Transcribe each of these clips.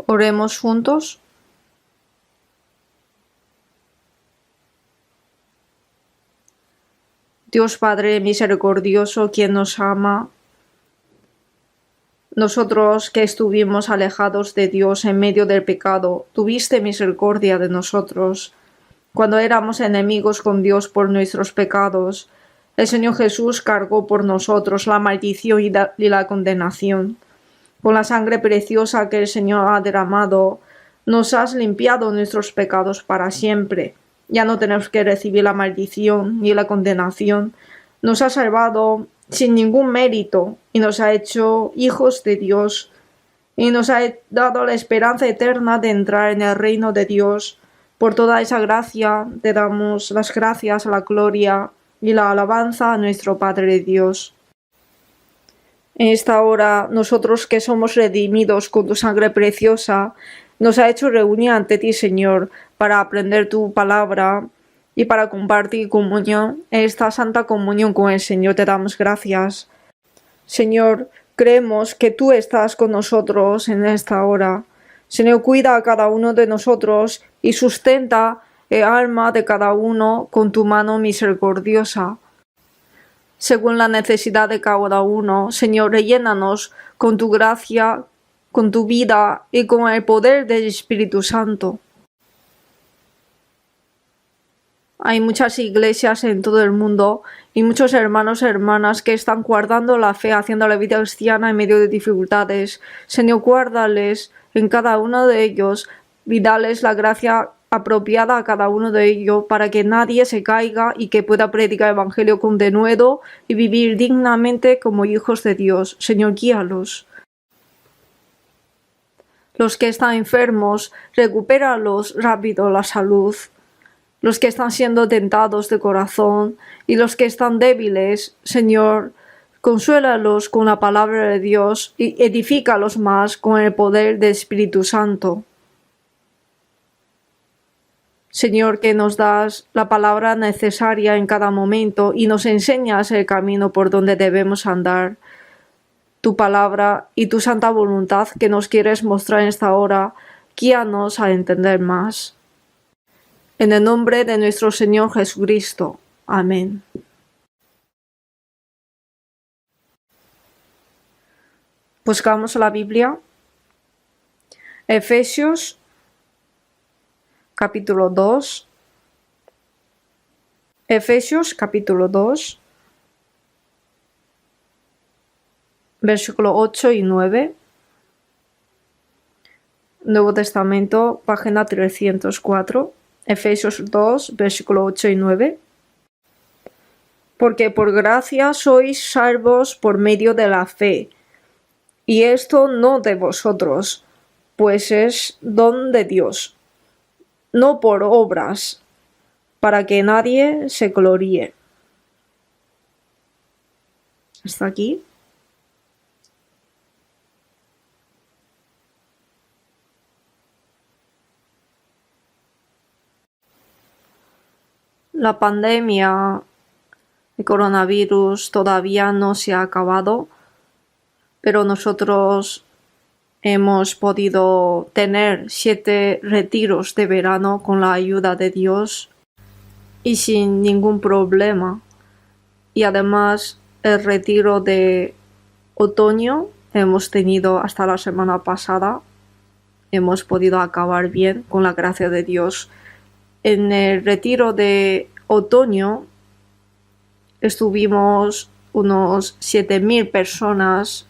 Oremos juntos. Dios Padre misericordioso, quien nos ama, nosotros que estuvimos alejados de Dios en medio del pecado, tuviste misericordia de nosotros. Cuando éramos enemigos con Dios por nuestros pecados, el Señor Jesús cargó por nosotros la maldición y la condenación. Con la sangre preciosa que el Señor ha derramado, nos has limpiado nuestros pecados para siempre. Ya no tenemos que recibir la maldición ni la condenación. Nos ha salvado sin ningún mérito y nos ha hecho hijos de Dios y nos ha dado la esperanza eterna de entrar en el reino de Dios. Por toda esa gracia te damos las gracias, la gloria y la alabanza a nuestro Padre Dios. En esta hora, nosotros que somos redimidos con tu sangre preciosa, nos ha hecho reunir ante ti, Señor, para aprender tu palabra y para compartir comunión. En esta santa comunión con el Señor te damos gracias. Señor, creemos que tú estás con nosotros en esta hora. Señor, cuida a cada uno de nosotros y sustenta el alma de cada uno con tu mano misericordiosa. Según la necesidad de cada uno, Señor, rellénanos con tu gracia, con tu vida y con el poder del Espíritu Santo. Hay muchas iglesias en todo el mundo y muchos hermanos y hermanas que están guardando la fe, haciendo la vida cristiana en medio de dificultades. Señor, guárdales en cada uno de ellos y dales la gracia apropiada a cada uno de ellos para que nadie se caiga y que pueda predicar el Evangelio con denuedo y vivir dignamente como hijos de Dios. Señor, guíalos. Los que están enfermos, recupéralos rápido la salud. Los que están siendo tentados de corazón y los que están débiles, Señor, consuélalos con la palabra de Dios y edifícalos más con el poder del Espíritu Santo. Señor, que nos das la palabra necesaria en cada momento y nos enseñas el camino por donde debemos andar. Tu palabra y tu santa voluntad que nos quieres mostrar en esta hora, guíanos a entender más. En el nombre de nuestro Señor Jesucristo. Amén. Buscamos la Biblia. Efesios capítulo 2. Efesios capítulo 2. Versículo 8 y 9. Nuevo Testamento, página 304. Efesios 2, versículo 8 y 9. Porque por gracia sois salvos por medio de la fe, y esto no de vosotros, pues es don de Dios, no por obras, para que nadie se gloríe. ¿Hasta aquí? La pandemia de coronavirus todavía no se ha acabado, pero nosotros hemos podido tener 7 retiros de verano con la ayuda de Dios y sin ningún problema. Y además el retiro de otoño hemos tenido hasta la semana pasada. Hemos podido acabar bien con la gracia de Dios. En el retiro de otoño estuvimos unos 7.000 personas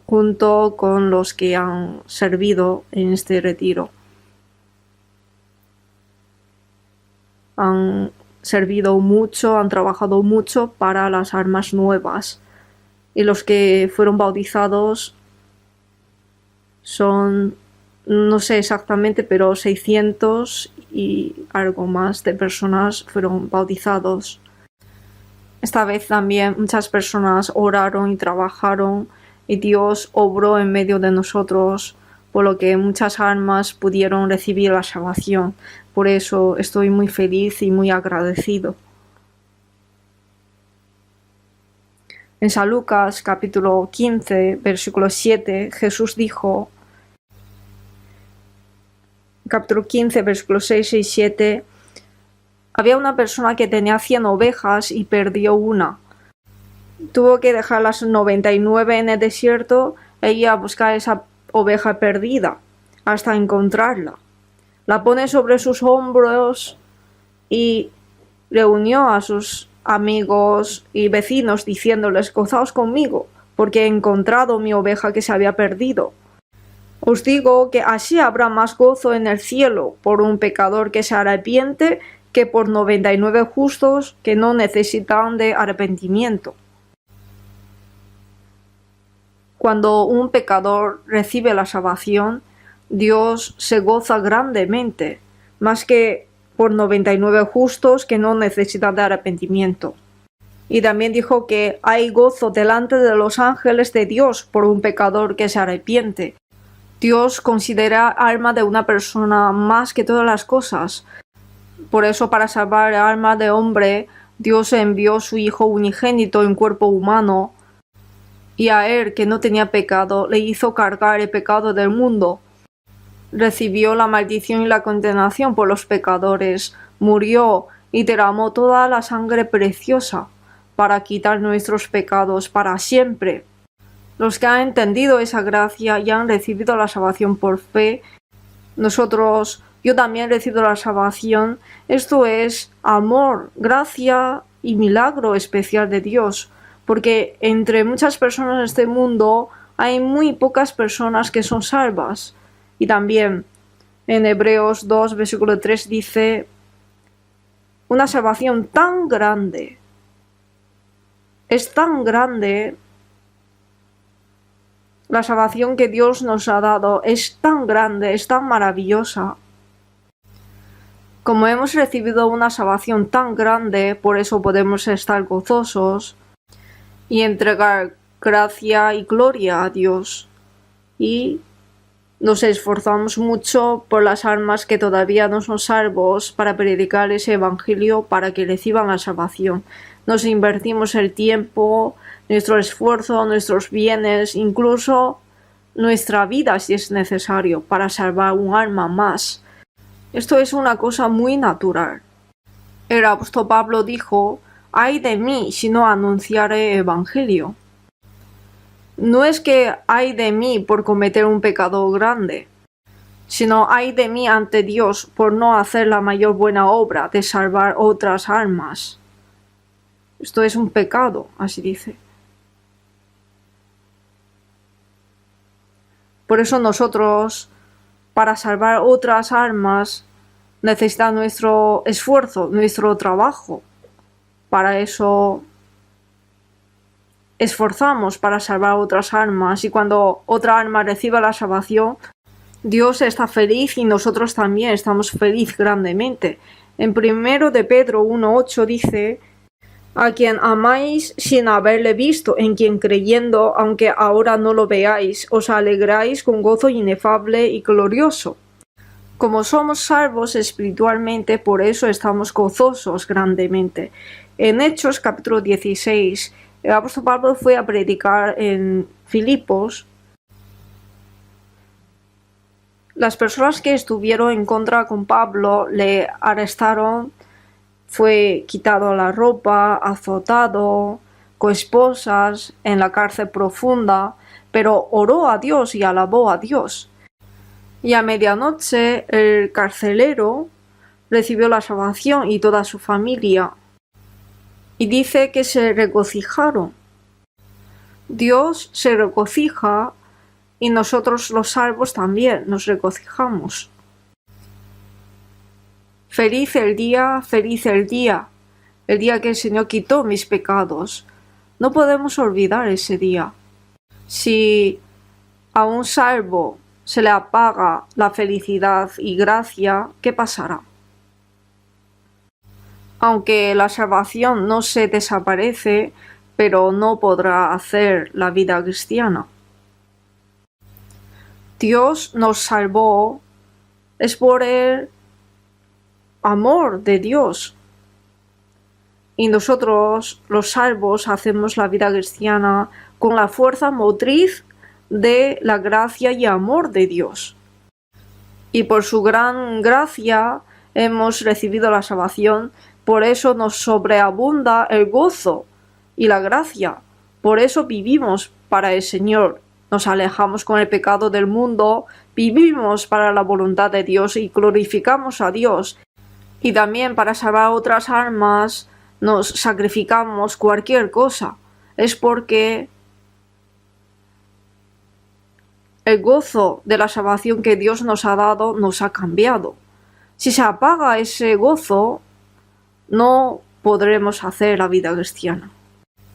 junto con los que han servido en este retiro. Han servido mucho, han trabajado mucho para las almas nuevas. Y los que fueron bautizados son, no sé exactamente, pero 600 y algo más de personas fueron bautizados. Esta vez también muchas personas oraron y trabajaron y Dios obró en medio de nosotros, por lo que muchas almas pudieron recibir la salvación. Por eso estoy muy feliz y muy agradecido. En San Lucas capítulo 15, versículo 7, Jesús dijo: capítulo 15, versículos 6 y 7, había una persona que tenía 100 ovejas y perdió una. Tuvo que dejar las 99 en el desierto e ir a buscar esa oveja perdida hasta encontrarla. La pone sobre sus hombros y reunió a sus amigos y vecinos diciéndoles: gozaos conmigo, porque he encontrado mi oveja que se había perdido. Os digo que así habrá más gozo en el cielo por un pecador que se arrepiente que por 99 justos que no necesitan de arrepentimiento. Cuando un pecador recibe la salvación, Dios se goza grandemente, más que por 99 justos que no necesitan de arrepentimiento. Y también dijo que hay gozo delante de los ángeles de Dios por un pecador que se arrepiente. Dios considera el alma de una persona más que todas las cosas. Por eso, para salvar el alma de hombre, Dios envió su Hijo unigénito en cuerpo humano, y a él, que no tenía pecado, le hizo cargar el pecado del mundo. Recibió la maldición y la condenación por los pecadores, murió y derramó toda la sangre preciosa para quitar nuestros pecados para siempre. Los que han entendido esa gracia y han recibido la salvación por fe, yo también he recibido la salvación. Esto es amor, gracia y milagro especial de Dios, porque entre muchas personas en este mundo hay muy pocas personas que son salvas. Y también en Hebreos 2, versículo 3 dice: una salvación tan grande, es tan grande, la salvación que Dios nos ha dado es tan grande, es tan maravillosa. Como hemos recibido una salvación tan grande, por eso podemos estar gozosos y entregar gracia y gloria a Dios. Y nos esforzamos mucho por las almas que todavía no son salvos para predicar ese evangelio para que reciban la salvación. Nos invertimos el tiempo, nuestro esfuerzo, nuestros bienes, incluso nuestra vida si es necesario, para salvar un alma más. Esto es una cosa muy natural. El apóstol Pablo dijo: ay de mí si no anunciare el evangelio. No es que ay de mí por cometer un pecado grande, sino ay de mí ante Dios por no hacer la mayor buena obra de salvar otras almas. Esto es un pecado, así dice. Por eso nosotros, para salvar otras almas, necesitamos nuestro esfuerzo, nuestro trabajo. Para eso esforzamos para salvar otras almas, y cuando otra alma reciba la salvación, Dios está feliz y nosotros también estamos felices grandemente. En 1 de Pedro 1:8 dice: a quien amáis sin haberle visto, en quien creyendo, aunque ahora no lo veáis, os alegráis con gozo inefable y glorioso. Como somos salvos espiritualmente, por eso estamos gozosos grandemente. En Hechos capítulo 16, el apóstol Pablo fue a predicar en Filipos. Las personas que estuvieron en contra con Pablo le arrestaron, fue quitado la ropa, azotado, con esposas, en la cárcel profunda, pero oró a Dios y alabó a Dios. Y a medianoche el carcelero recibió la salvación y toda su familia. Y dice que se regocijaron. Dios se regocija y nosotros los salvos también nos regocijamos. Feliz el día el día que el Señor quitó mis pecados. No podemos olvidar ese día. Si a un salvo se le apaga la felicidad y gracia, ¿qué pasará? Aunque la salvación no se desaparece, pero no podrá hacer la vida cristiana. Dios nos salvó, es por el amor de Dios. Y nosotros, los salvos, hacemos la vida cristiana con la fuerza motriz de la gracia y amor de Dios. y por su gran gracia hemos recibido la salvación. Por eso nos sobreabunda el gozo y la gracia. Por eso vivimos para el Señor. Nos alejamos con el pecado del mundo, vivimos para la voluntad de Dios y glorificamos a Dios. Y también para salvar otras almas nos sacrificamos cualquier cosa. Es porque el gozo de la salvación que Dios nos ha dado nos ha cambiado. Si se apaga ese gozo, no podremos hacer la vida cristiana.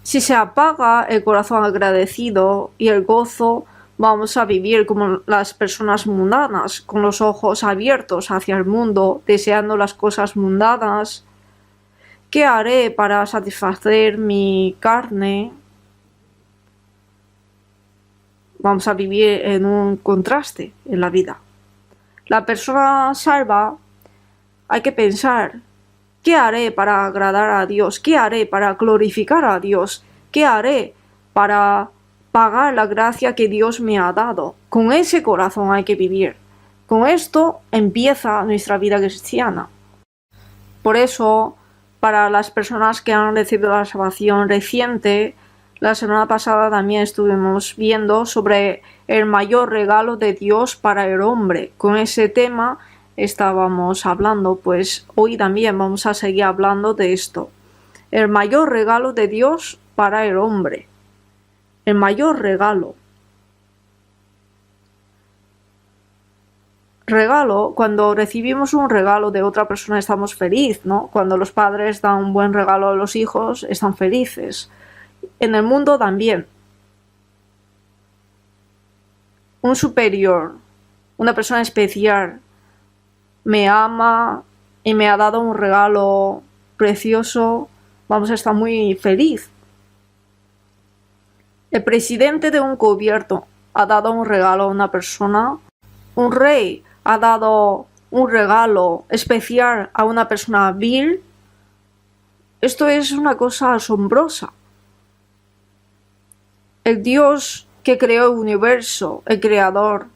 Si se apaga el corazón agradecido y el gozo, vamos a vivir como las personas mundanas, con los ojos abiertos hacia el mundo, deseando las cosas mundanas. ¿Qué haré para satisfacer mi carne? Vamos a vivir en un contraste en la vida. La persona salva, hay que pensar, ¿qué haré para agradar a Dios? ¿Qué haré para glorificar a Dios? ¿Qué haré para pagar la gracia que Dios me ha dado? Con ese corazón hay que vivir. Con esto empieza nuestra vida cristiana. Por eso, para las personas que han recibido la salvación reciente, la semana pasada también estuvimos viendo sobre el mayor regalo de Dios para el hombre. Con ese tema estábamos hablando, pues hoy también vamos a seguir hablando de esto. El mayor regalo de Dios para el hombre. El mayor regalo. Regalo, cuando recibimos un regalo de otra persona estamos felices, ¿no? Cuando los padres dan un buen regalo a los hijos, están felices. En el mundo también. Un superior, una persona especial, me ama y me ha dado un regalo precioso, vamos a estar muy felices. El presidente de un gobierno ha dado un regalo a una persona, un rey ha dado un regalo especial a una persona vil. Esto es una cosa asombrosa. El Dios que creó el universo, el creador,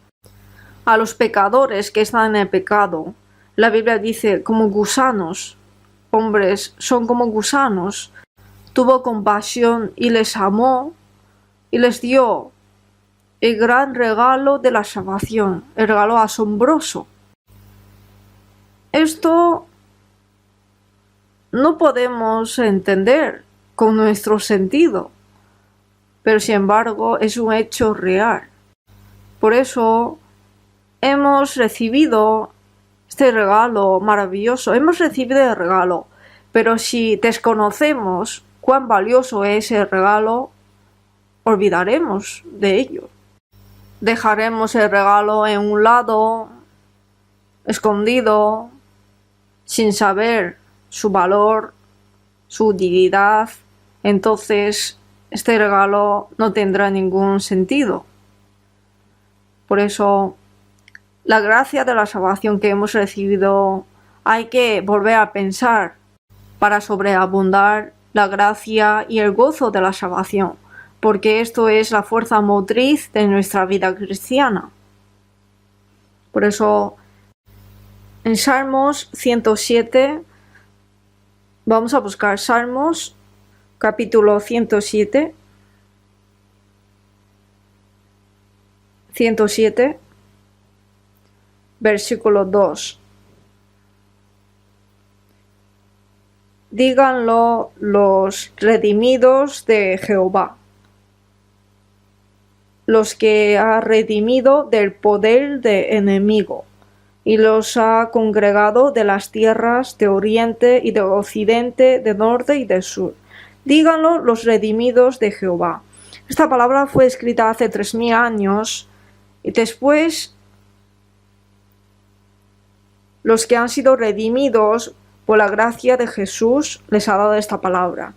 a los pecadores que están en el pecado, la Biblia dice como gusanos, hombres son como gusanos, tuvo compasión y les amó y les dio el gran regalo de la salvación, el regalo asombroso. Esto no podemos entender con nuestro sentido, pero sin embargo es un hecho real. Por eso hemos recibido este regalo maravilloso, hemos recibido el regalo, pero si desconocemos cuán valioso es el regalo, olvidaremos de ello. Dejaremos el regalo en un lado, escondido, sin saber su valor, su utilidad. Entonces este regalo no tendrá ningún sentido. Por eso, la gracia de la salvación que hemos recibido hay que volver a pensar para sobreabundar la gracia y el gozo de la salvación, porque esto es la fuerza motriz de nuestra vida cristiana. Por eso, en Salmos 107, vamos a buscar Salmos, capítulo 107, versículo 2. Díganlo los redimidos de Jehová, los que ha redimido del poder del enemigo, y los ha congregado de las tierras de oriente y de occidente, de norte y de sur. Díganlo los redimidos de Jehová. Esta palabra fue escrita hace 3000 años y después los que han sido redimidos por la gracia de Jesús les ha dado esta palabra.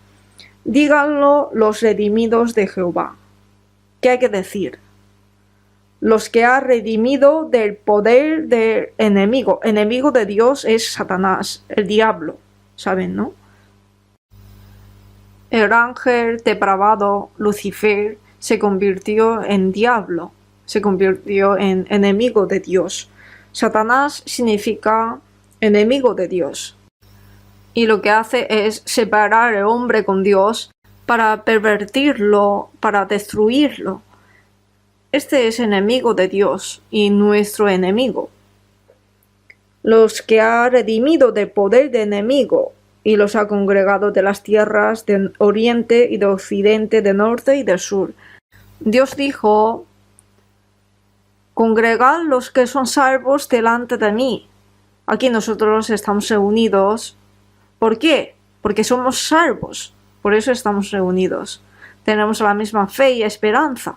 Díganlo los redimidos de Jehová. ¿Qué hay que decir? Los que ha redimido del poder del enemigo. Enemigo de Dios es Satanás, el diablo, ¿saben, no? El ángel depravado, Lucifer, se convirtió en diablo, se convirtió en enemigo de Dios. Satanás significa enemigo de Dios. Y lo que hace es separar al hombre con Dios para pervertirlo, para destruirlo. Este es enemigo de Dios y nuestro enemigo. Los que ha redimido del poder de enemigo y los ha congregado de las tierras de oriente y de occidente, de norte y del sur. Dios dijo: congregad los que son salvos delante de mí. Aquí nosotros estamos reunidos. ¿Por qué? Porque somos salvos. Por eso estamos reunidos. Tenemos la misma fe y esperanza.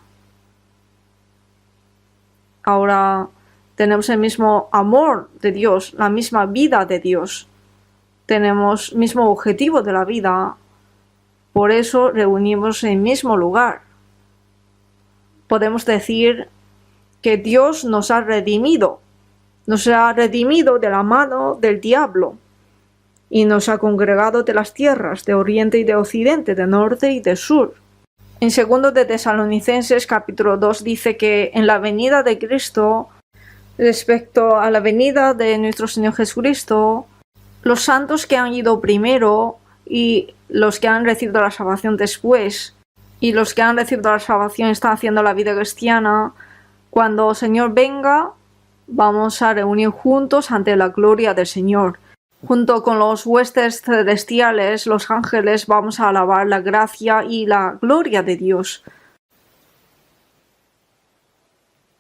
Ahora tenemos el mismo amor de Dios, la misma vida de Dios. Tenemos el mismo objetivo de la vida. Por eso reunimos en el mismo lugar. Podemos decir que Dios nos ha redimido. Nos ha redimido de la mano del diablo. Y nos ha congregado de las tierras de oriente y de occidente, de norte y de sur. En 2 de Tesalonicenses capítulo 2 dice que en la venida de Cristo, respecto a la venida de nuestro Señor Jesucristo, los santos que han ido primero y los que han recibido la salvación después, y los que han recibido la salvación están haciendo la vida cristiana, cuando el Señor venga, vamos a reunir juntos ante la gloria del Señor. Junto con los huestes celestiales, los ángeles, vamos a alabar la gracia y la gloria de Dios.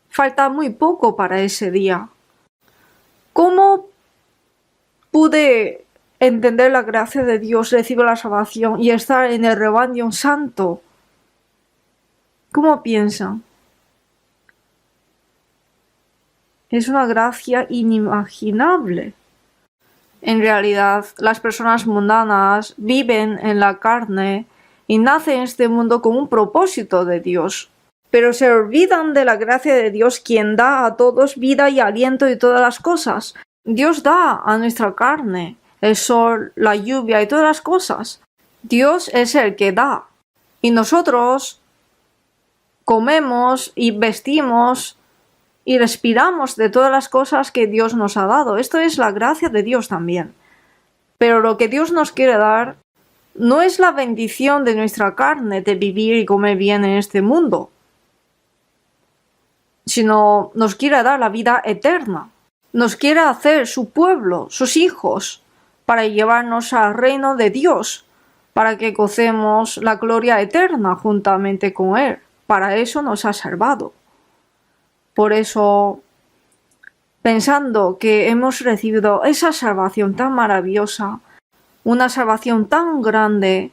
Falta muy poco para ese día. ¿Cómo pude entender la gracia de Dios, recibir la salvación y estar en el rebaño santo? ¿Cómo piensan? Es una gracia inimaginable. En realidad, las personas mundanas viven en la carne y nacen en este mundo con un propósito de Dios. Pero se olvidan de la gracia de Dios, quien da a todos vida y aliento y todas las cosas. Dios da a nuestra carne el sol, la lluvia y todas las cosas. Dios es el que da. Y nosotros comemos y vestimos y respiramos de todas las cosas que Dios nos ha dado. Esto es la gracia de Dios también. Pero lo que Dios nos quiere dar no es la bendición de nuestra carne de vivir y comer bien en este mundo, sino nos quiere dar la vida eterna. Nos quiere hacer su pueblo, sus hijos, para llevarnos al reino de Dios, para que gocemos la gloria eterna juntamente con Él. Para eso nos ha salvado. Por eso, pensando que hemos recibido esa salvación tan maravillosa, una salvación tan grande,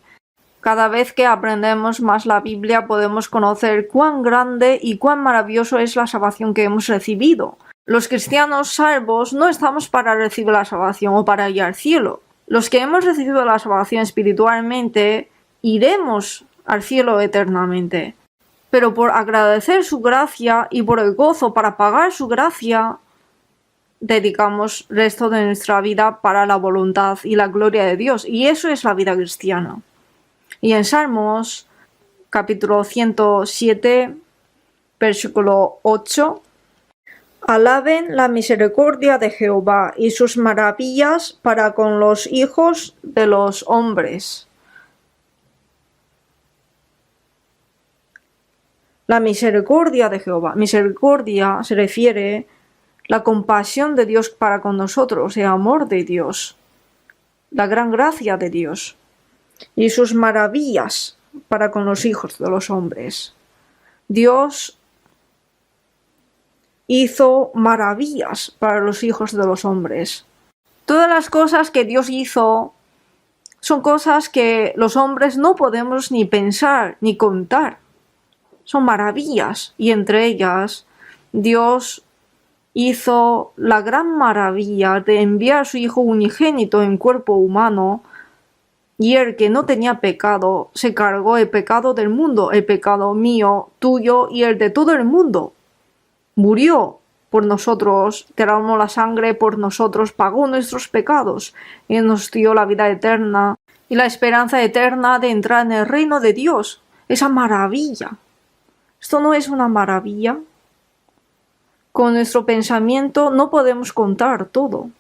cada vez que aprendemos más la Biblia podemos conocer cuán grande y cuán maravilloso es la salvación que hemos recibido. Los cristianos salvos no estamos para recibir la salvación o para ir al cielo. Los que hemos recibido la salvación espiritualmente, iremos al cielo eternamente. Pero por agradecer su gracia y por el gozo para pagar su gracia, dedicamos el resto de nuestra vida para la voluntad y la gloria de Dios. Y eso es la vida cristiana. Y en Salmos, capítulo 107, versículo 8, alaben la misericordia de Jehová y sus maravillas para con los hijos de los hombres. La misericordia de Jehová. Misericordia se refiere a la compasión de Dios para con nosotros, el amor de Dios, la gran gracia de Dios y sus maravillas para con los hijos de los hombres. Dios hizo maravillas para los hijos de los hombres. Todas las cosas que Dios hizo son cosas que los hombres no podemos ni pensar ni contar. Son maravillas, y entre ellas Dios hizo la gran maravilla de enviar a su Hijo unigénito en cuerpo humano, y el que no tenía pecado se cargó el pecado del mundo, el pecado mío, tuyo y el de todo el mundo. Murió por nosotros, derramó la sangre por nosotros, pagó nuestros pecados y nos dio la vida eterna y la esperanza eterna de entrar en el reino de Dios. Esa maravilla. ¿Esto no es una maravilla? Con nuestro pensamiento no podemos contar todo.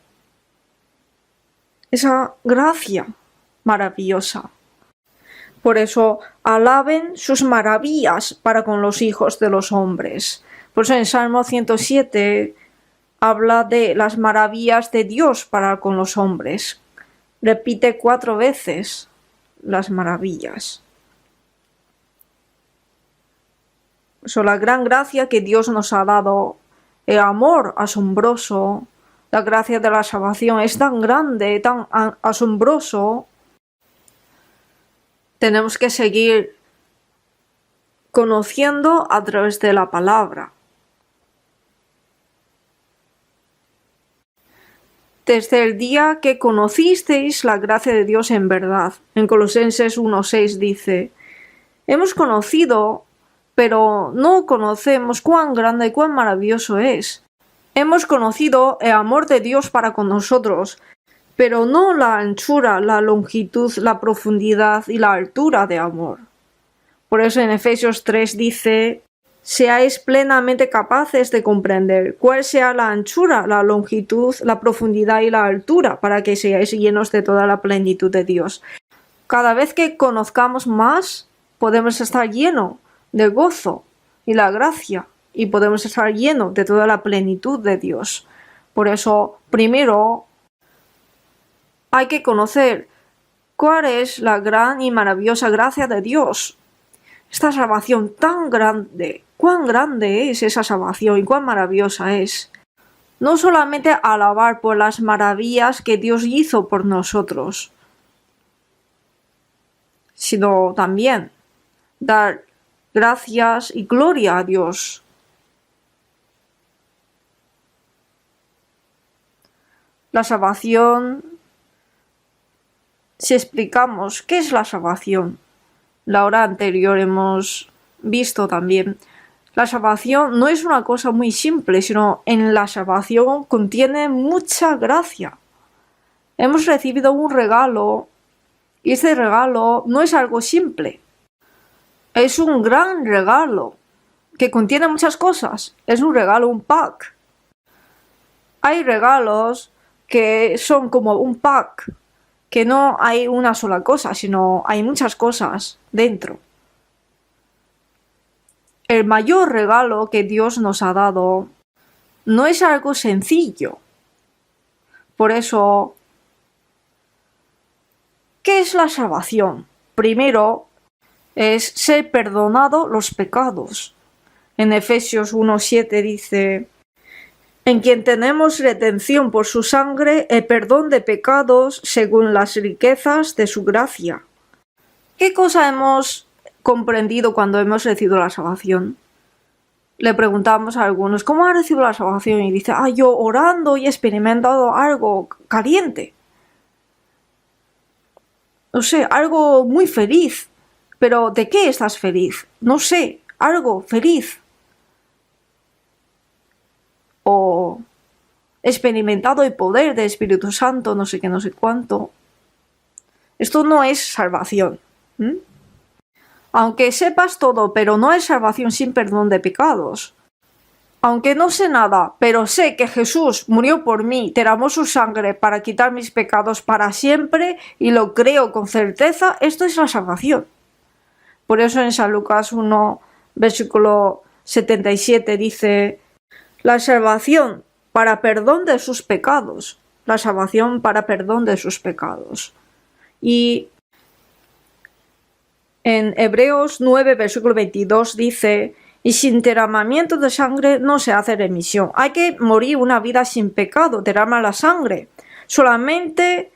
Esa gracia maravillosa. Por eso, alaben sus maravillas para con los hijos de los hombres. Por eso en Salmo 107 habla de las maravillas de Dios para con los hombres. Repite 4 veces las maravillas. Por la gran gracia que Dios nos ha dado, el amor asombroso, la gracia de la salvación es tan grande, tan asombroso. Tenemos que seguir conociendo a través de la palabra. Desde el día que conocisteis la gracia de Dios en verdad. En Colosenses 1:6 dice, hemos conocido, pero no conocemos cuán grande y cuán maravilloso es. Hemos conocido el amor de Dios para con nosotros, pero no la anchura, la longitud, la profundidad y la altura de amor. Por eso en Efesios 3 dice, seáis plenamente capaces de comprender cuál sea la anchura, la longitud, la profundidad y la altura, para que seáis llenos de toda la plenitud de Dios. Cada vez que conozcamos más, podemos estar llenos de gozo y la gracia, y podemos estar llenos de toda la plenitud de Dios. Por eso, primero, hay que conocer cuál es la gran y maravillosa gracia de Dios. Esta salvación tan grande, cuán grande es esa salvación y cuán maravillosa es. No solamente alabar por las maravillas que Dios hizo por nosotros, sino también dar gracias y gloria a Dios. La salvación, si explicamos qué es la salvación, la hora anterior hemos visto también, la salvación no es una cosa muy simple, sino en la salvación contiene mucha gracia. Hemos recibido un regalo y este regalo no es algo simple. Es un gran regalo que contiene muchas cosas. Es un regalo, un pack. Hay regalos que son como un pack, que no hay una sola cosa, sino hay muchas cosas dentro. El mayor regalo que Dios nos ha dado no es algo sencillo. Por eso, ¿qué es la salvación? Primero, es ser perdonado los pecados. En Efesios 1:7 dice, en quien tenemos redención por su sangre, el perdón de pecados según las riquezas de su gracia. ¿Qué cosa hemos comprendido cuando hemos recibido la salvación? Le preguntamos a algunos, ¿cómo has recibido la salvación? Y dice, yo orando y he experimentado algo caliente. No sé, algo muy feliz. Pero ¿de qué estás feliz? No sé, algo feliz. O he experimentado el poder del Espíritu Santo, no sé qué, no sé cuánto. Esto no es salvación. Aunque sepas todo, pero no hay salvación sin perdón de pecados. Aunque no sé nada, pero sé que Jesús murió por mí, derramó su sangre para quitar mis pecados para siempre y lo creo con certeza, esto es la salvación. Por eso en San Lucas 1, versículo 77 dice, la salvación para perdón de sus pecados. La salvación para perdón de sus pecados. Y en Hebreos 9, versículo 22 dice, y sin derramamiento de sangre no se hace remisión. Hay que morir una vida sin pecado, derrama la sangre. Solamente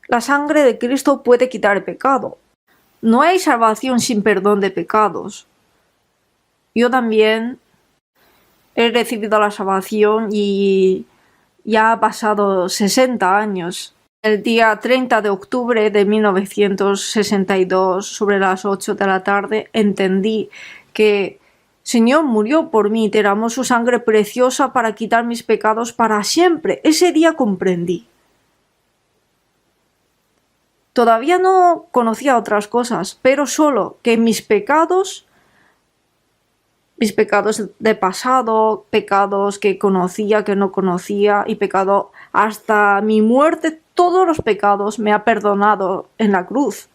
la sangre de Cristo puede quitar el pecado. No hay salvación sin perdón de pecados. Yo también he recibido la salvación y ya ha pasado 60 años. El día 30 de octubre de 1962, sobre las 8 de la tarde, entendí que el Señor murió por mí, derramó su sangre preciosa para quitar mis pecados para siempre. Ese día comprendí. Todavía no conocía otras cosas, pero solo que mis pecados mis pecados de pasado, pecados que conocía, que no conocía, y pecado hasta mi muerte, todos los pecados me ha perdonado en la cruz.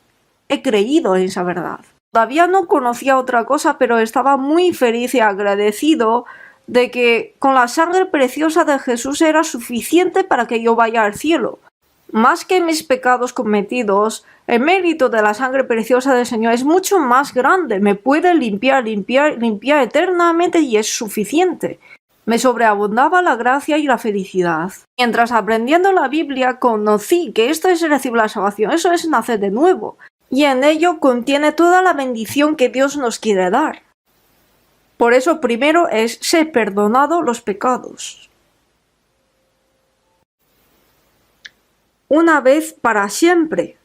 He creído en esa verdad. Todavía no conocía otra cosa, pero estaba muy feliz y agradecido de que con la sangre preciosa de Jesús era suficiente para que yo vaya al cielo. Más que mis pecados cometidos, el mérito de la sangre preciosa del Señor es mucho más grande. Me puede limpiar eternamente y es suficiente. Me sobreabundaba la gracia y la felicidad. Mientras aprendiendo la Biblia conocí que esto es recibir la salvación, eso es nacer de nuevo. Y en ello contiene toda la bendición que Dios nos quiere dar. Por eso primero es ser perdonado los pecados. Una vez para siempre,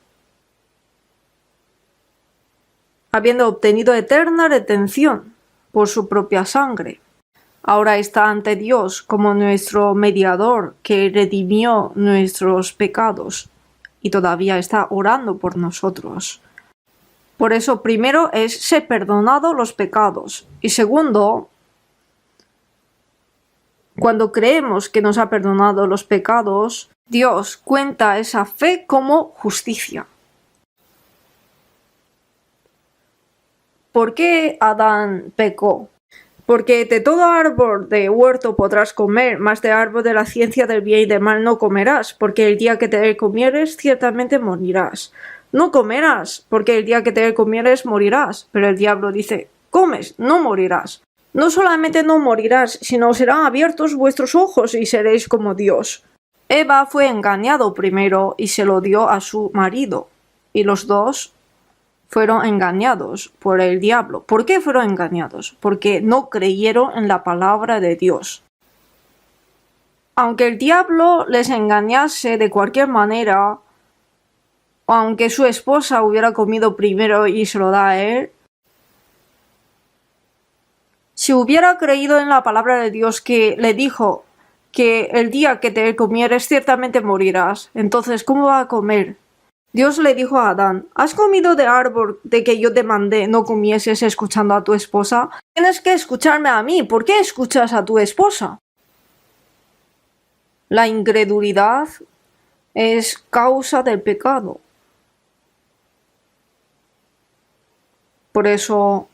habiendo obtenido eterna redención por su propia sangre. Ahora está ante Dios como nuestro mediador que redimió nuestros pecados y todavía está orando por nosotros. Por eso primero es ser perdonado los pecados y segundo, cuando creemos que nos ha perdonado los pecados, Dios cuenta esa fe como justicia. ¿Por qué Adán pecó? Porque de todo árbol de huerto podrás comer, mas de árbol de la ciencia del bien y del mal no comerás, porque el día que te comieres ciertamente morirás. No comerás, porque el día que te comieres morirás. Pero el diablo dice, comes, no morirás. No solamente no morirás, sino serán abiertos vuestros ojos y seréis como Dios. Eva fue engañado primero y se lo dio a su marido, y los dos fueron engañados por el diablo. ¿Por qué fueron engañados? Porque no creyeron en la palabra de Dios. Aunque el diablo les engañase de cualquier manera, o aunque su esposa hubiera comido primero y se lo da a él, si hubiera creído en la palabra de Dios que le dijo que el día que te comieres ciertamente morirás, entonces ¿cómo va a comer? Dios le dijo a Adán, ¿has comido de árbol de que yo te mandé no comieses escuchando a tu esposa? Tienes que escucharme a mí. ¿Por qué escuchas a tu esposa? La incredulidad es causa del pecado. Por eso,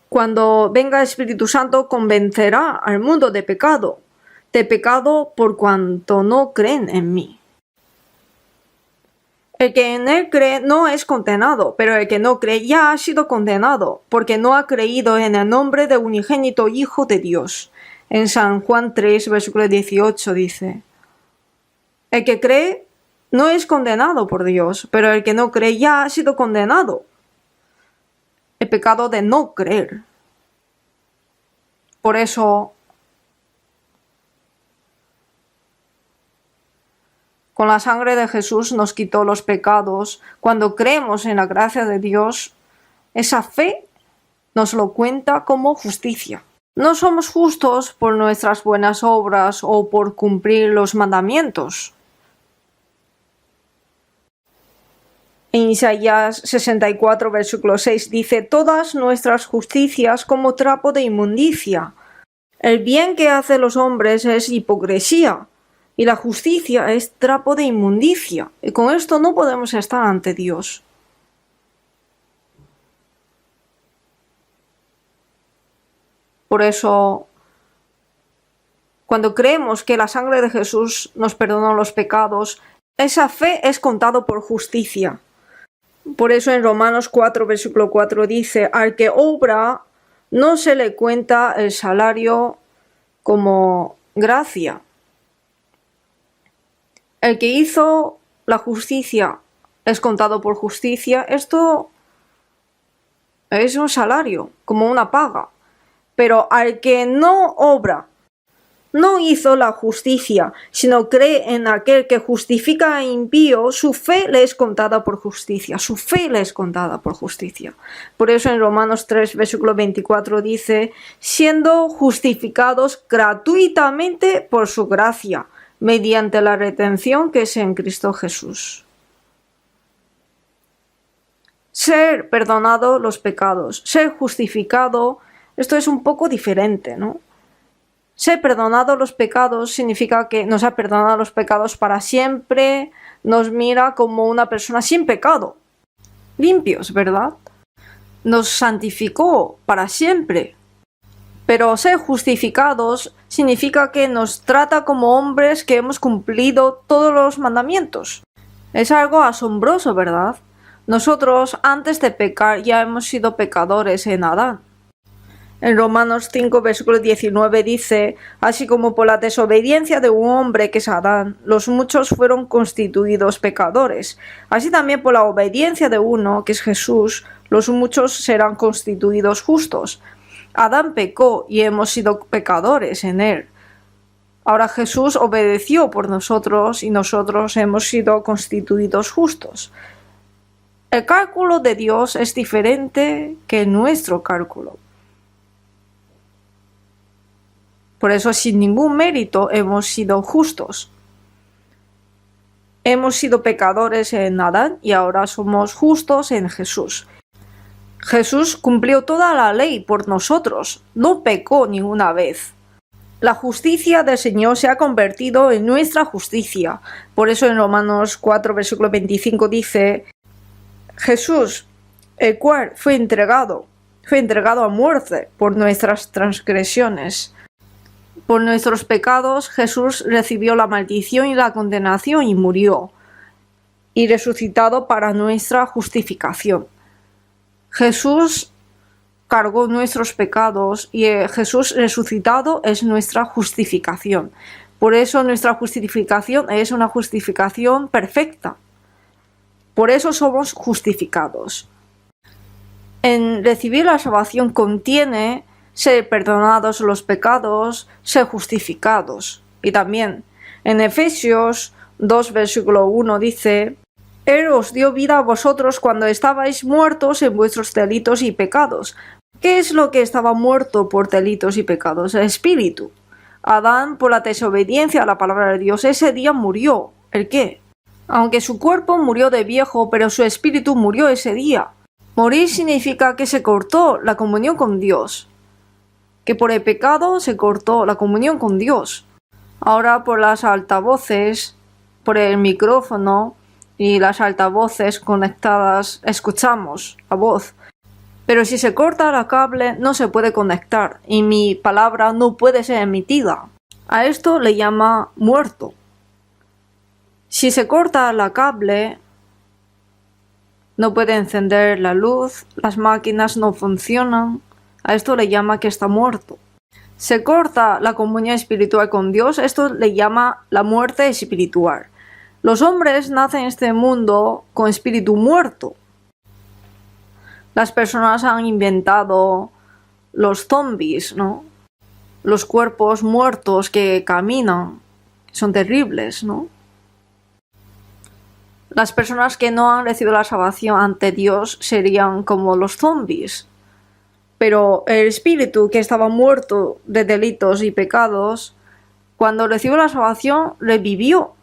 cuando venga el Espíritu Santo, convencerá al mundo de pecado por cuanto no creen en mí. El que en él cree no es condenado, pero el que no cree ya ha sido condenado, porque no ha creído en el nombre del unigénito Hijo de Dios. En San Juan 3, versículo 18 dice, el que cree no es condenado por Dios, pero el que no cree ya ha sido condenado. El pecado de no creer. Por eso, con la sangre de Jesús nos quitó los pecados. Cuando creemos en la gracia de Dios, esa fe nos lo cuenta como justicia. No somos justos por nuestras buenas obras o por cumplir los mandamientos. En Isaías 64, versículo 6 dice, todas nuestras justicias como trapo de inmundicia. El bien que hacen los hombres es hipocresía. Y la justicia es trapo de inmundicia. Y con esto no podemos estar ante Dios. Por eso, cuando creemos que la sangre de Jesús nos perdonó los pecados, esa fe es contado por justicia. Por eso en Romanos 4, versículo 4 dice, al que obra no se le cuenta el salario como gracia. El que hizo la justicia es contado por justicia. Esto es un salario, como una paga. Pero al que no obra, no hizo la justicia, sino cree en aquel que justifica a impío, su fe le es contada por justicia. Su fe le es contada por justicia. Por eso en Romanos 3, versículo 24 dice, siendo justificados gratuitamente por su gracia, mediante la redención que es en Cristo Jesús. Ser perdonado los pecados, ser justificado esto es un poco diferente, ¿no? Ser perdonado los pecados significa que nos ha perdonado los pecados para siempre, nos mira como una persona sin pecado, limpios, ¿verdad? Nos santificó para siempre. Pero ser justificados significa que nos trata como hombres que hemos cumplido todos los mandamientos. Es algo asombroso, ¿verdad? Nosotros, antes de pecar, ya hemos sido pecadores en Adán. En Romanos 5, versículo 19 dice, así como por la desobediencia de un hombre que es Adán, los muchos fueron constituidos pecadores, así también por la obediencia de uno, que es Jesús, los muchos serán constituidos justos. Adán pecó y hemos sido pecadores en él. Ahora Jesús obedeció por nosotros y nosotros hemos sido constituidos justos. El cálculo de Dios es diferente que nuestro cálculo. Por eso, sin ningún mérito, hemos sido justos. Hemos sido pecadores en Adán y ahora somos justos en Jesús. Jesús cumplió toda la ley por nosotros, no pecó ninguna vez. La justicia del Señor se ha convertido en nuestra justicia. Por eso en Romanos 4, versículo 25 dice, Jesús, el cual fue entregado a muerte por nuestras transgresiones. Por nuestros pecados Jesús recibió la maldición y la condenación y murió, y resucitado para nuestra justificación. Jesús cargó nuestros pecados y Jesús resucitado es nuestra justificación. Por eso nuestra justificación es una justificación perfecta. Por eso somos justificados. En recibir la salvación contiene ser perdonados los pecados, ser justificados. Y también en Efesios 2, versículo 1 dice, Él os dio vida a vosotros cuando estabais muertos en vuestros delitos y pecados. ¿Qué es lo que estaba muerto por delitos y pecados? El espíritu. Adán, por la desobediencia a la palabra de Dios, ese día murió. ¿El qué? Aunque su cuerpo murió de viejo, pero su espíritu murió ese día. Morir significa que se cortó la comunión con Dios. Que por el pecado se cortó la comunión con Dios. Ahora por las altavoces, por el micrófono y las altavoces conectadas, escuchamos la voz. Pero si se corta la cable no se puede conectar y mi palabra no puede ser emitida. A esto le llama muerto. Si se corta la cable, no puede encender la luz, las máquinas no funcionan. A esto le llama que está muerto. Se corta la comunión espiritual con Dios, esto le llama la muerte espiritual. Los hombres nacen en este mundo con espíritu muerto. Las personas han inventado los zombies, ¿no? Los cuerpos muertos que caminan. Son terribles, ¿no? Las personas que no han recibido la salvación ante Dios serían como los zombies. Pero el espíritu que estaba muerto de delitos y pecados, cuando recibió la salvación, revivió.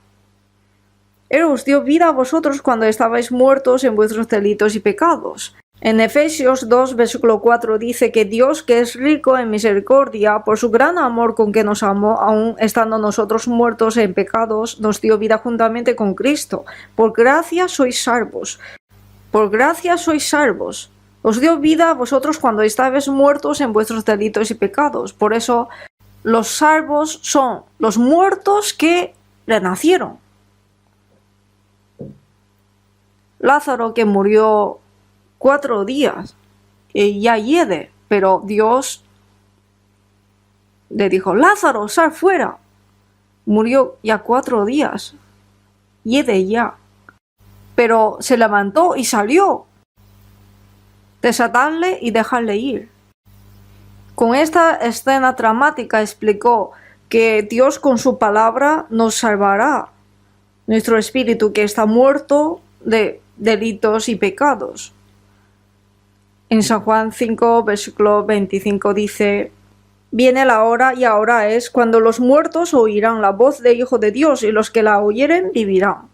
Él os dio vida a vosotros cuando estabais muertos en vuestros delitos y pecados. En Efesios 2, versículo 4 dice que Dios, que es rico en misericordia, por su gran amor con que nos amó, aun estando nosotros muertos en pecados, nos dio vida juntamente con Cristo. Por gracia sois salvos. Por gracia sois salvos. Os dio vida a vosotros cuando estabais muertos en vuestros delitos y pecados. Por eso los salvos son los muertos que renacieron. Lázaro, que murió 4 días, ya hiede, pero Dios le dijo, Lázaro, sal fuera. Murió ya 4 días, hiede ya, pero se levantó y salió. Desatadle y dejadle ir. Con esta escena dramática explicó que Dios con su palabra nos salvará nuestro espíritu que está muerto de delitos y pecados. En San Juan 5, versículo 25 dice, viene la hora y ahora es cuando los muertos oirán la voz del Hijo de Dios y los que la oyeren vivirán.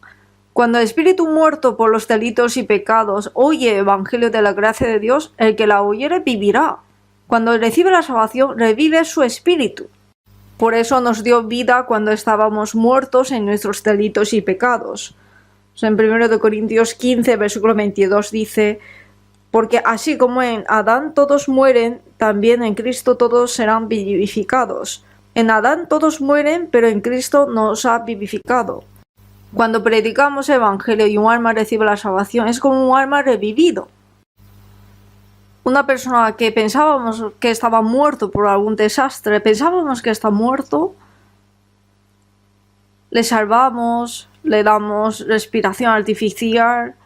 Cuando el espíritu muerto por los delitos y pecados oye el evangelio de la gracia de Dios, el que la oyere vivirá. Cuando recibe la salvación, revive su espíritu. Por eso nos dio vida cuando estábamos muertos en nuestros delitos y pecados. En 1 Corintios 15, versículo 22 dice: porque así como en Adán todos mueren, también en Cristo todos serán vivificados. En Adán todos mueren, pero en Cristo nos ha vivificado. Cuando predicamos el Evangelio y un alma recibe la salvación, es como un alma revivido. Una persona que pensábamos que estaba muerto por algún desastre, pensábamos que está muerto, le salvamos, le damos respiración artificial,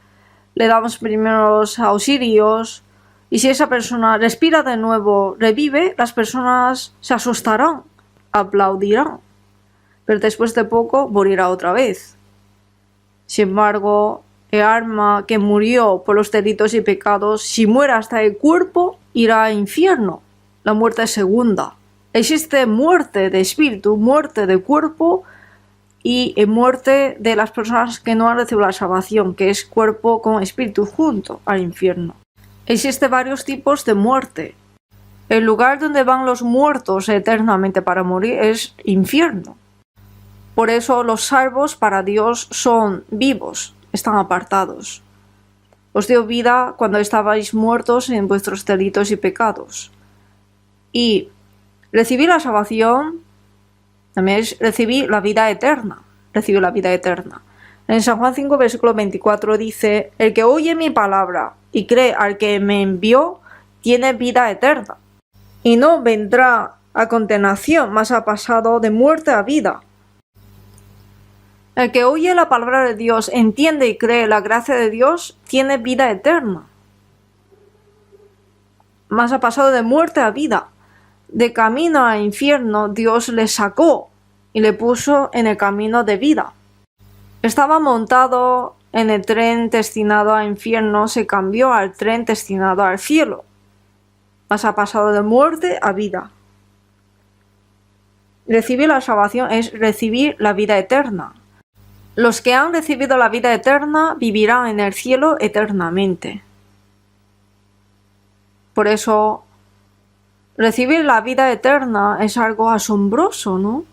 le damos primeros auxilios, y si esa persona respira de nuevo, revive, las personas se asustarán, aplaudirán, pero después de poco morirá otra vez. Sin embargo, el alma que murió por los delitos y pecados, si muere hasta el cuerpo, irá al infierno, la muerte segunda. Existe muerte de espíritu, muerte de cuerpo y muerte de las personas que no han recibido la salvación, que es cuerpo con espíritu junto al infierno. Existen varios tipos de muerte. El lugar donde van los muertos eternamente para morir es infierno. Por eso los salvos para Dios son vivos, están apartados. Os dio vida cuando estabais muertos en vuestros delitos y pecados. Y recibir la salvación también es recibir la vida eterna. Recibir la vida eterna. En San Juan 5, versículo 24 dice: el que oye mi palabra y cree al que me envió, tiene vida eterna. Y no vendrá a condenación, mas ha pasado de muerte a vida. El que oye la palabra de Dios, entiende y cree la gracia de Dios, tiene vida eterna. Mas ha pasado de muerte a vida. De camino al infierno, Dios le sacó y le puso en el camino de vida. Estaba montado en el tren destinado al infierno, se cambió al tren destinado al cielo. Mas ha pasado de muerte a vida. Recibir la salvación es recibir la vida eterna. Los que han recibido la vida eterna vivirán en el cielo eternamente. Por eso, recibir la vida eterna es algo asombroso, ¿no?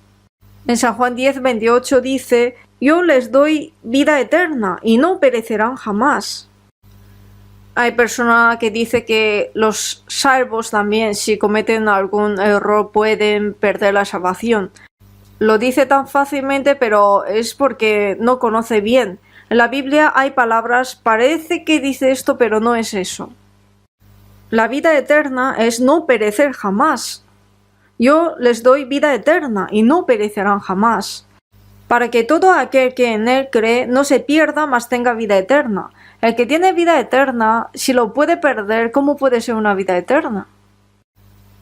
En San Juan 10, 28 dice: yo les doy vida eterna y no perecerán jamás. Hay personas que dicen que los salvos también, si cometen algún error, pueden perder la salvación. Lo dice tan fácilmente, pero es porque no conoce bien. En la Biblia hay palabras, parece que dice esto, pero no es eso. La vida eterna es no perecer jamás. Yo les doy vida eterna y no perecerán jamás, para que todo aquel que en él cree no se pierda, mas tenga vida eterna. El que tiene vida eterna, si lo puede perder, ¿cómo puede ser una vida eterna?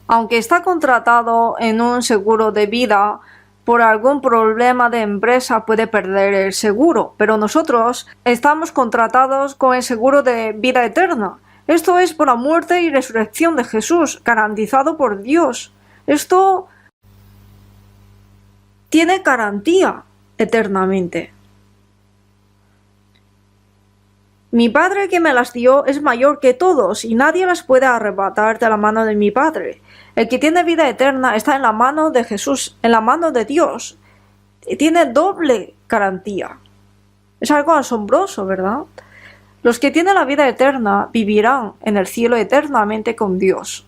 Aunque está contratado en un seguro de vida, por algún problema de empresa puede perder el seguro, pero nosotros estamos contratados con el seguro de vida eterna. Esto es por la muerte y resurrección de Jesús, garantizado por Dios. Esto tiene garantía eternamente. Mi Padre que me las dio es mayor que todos y nadie las puede arrebatar de la mano de mi Padre. El que tiene vida eterna está en la mano de Jesús, en la mano de Dios. Y tiene doble garantía. Es algo asombroso, ¿verdad? Los que tienen la vida eterna vivirán en el cielo eternamente con Dios.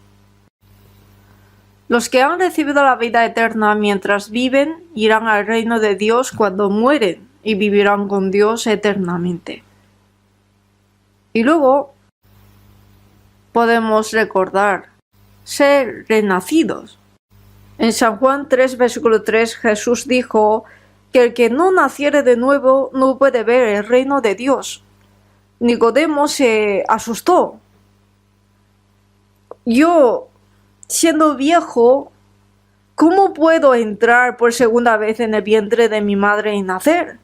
Los que han recibido la vida eterna mientras viven irán al reino de Dios cuando mueren y vivirán con Dios eternamente. Y luego podemos recordar ser renacidos. En San Juan 3, versículo 3, Jesús dijo que el que no naciere de nuevo no puede ver el reino de Dios. Nicodemo se asustó. Yo, siendo viejo, ¿cómo puedo entrar por segunda vez en el vientre de mi madre y nacer?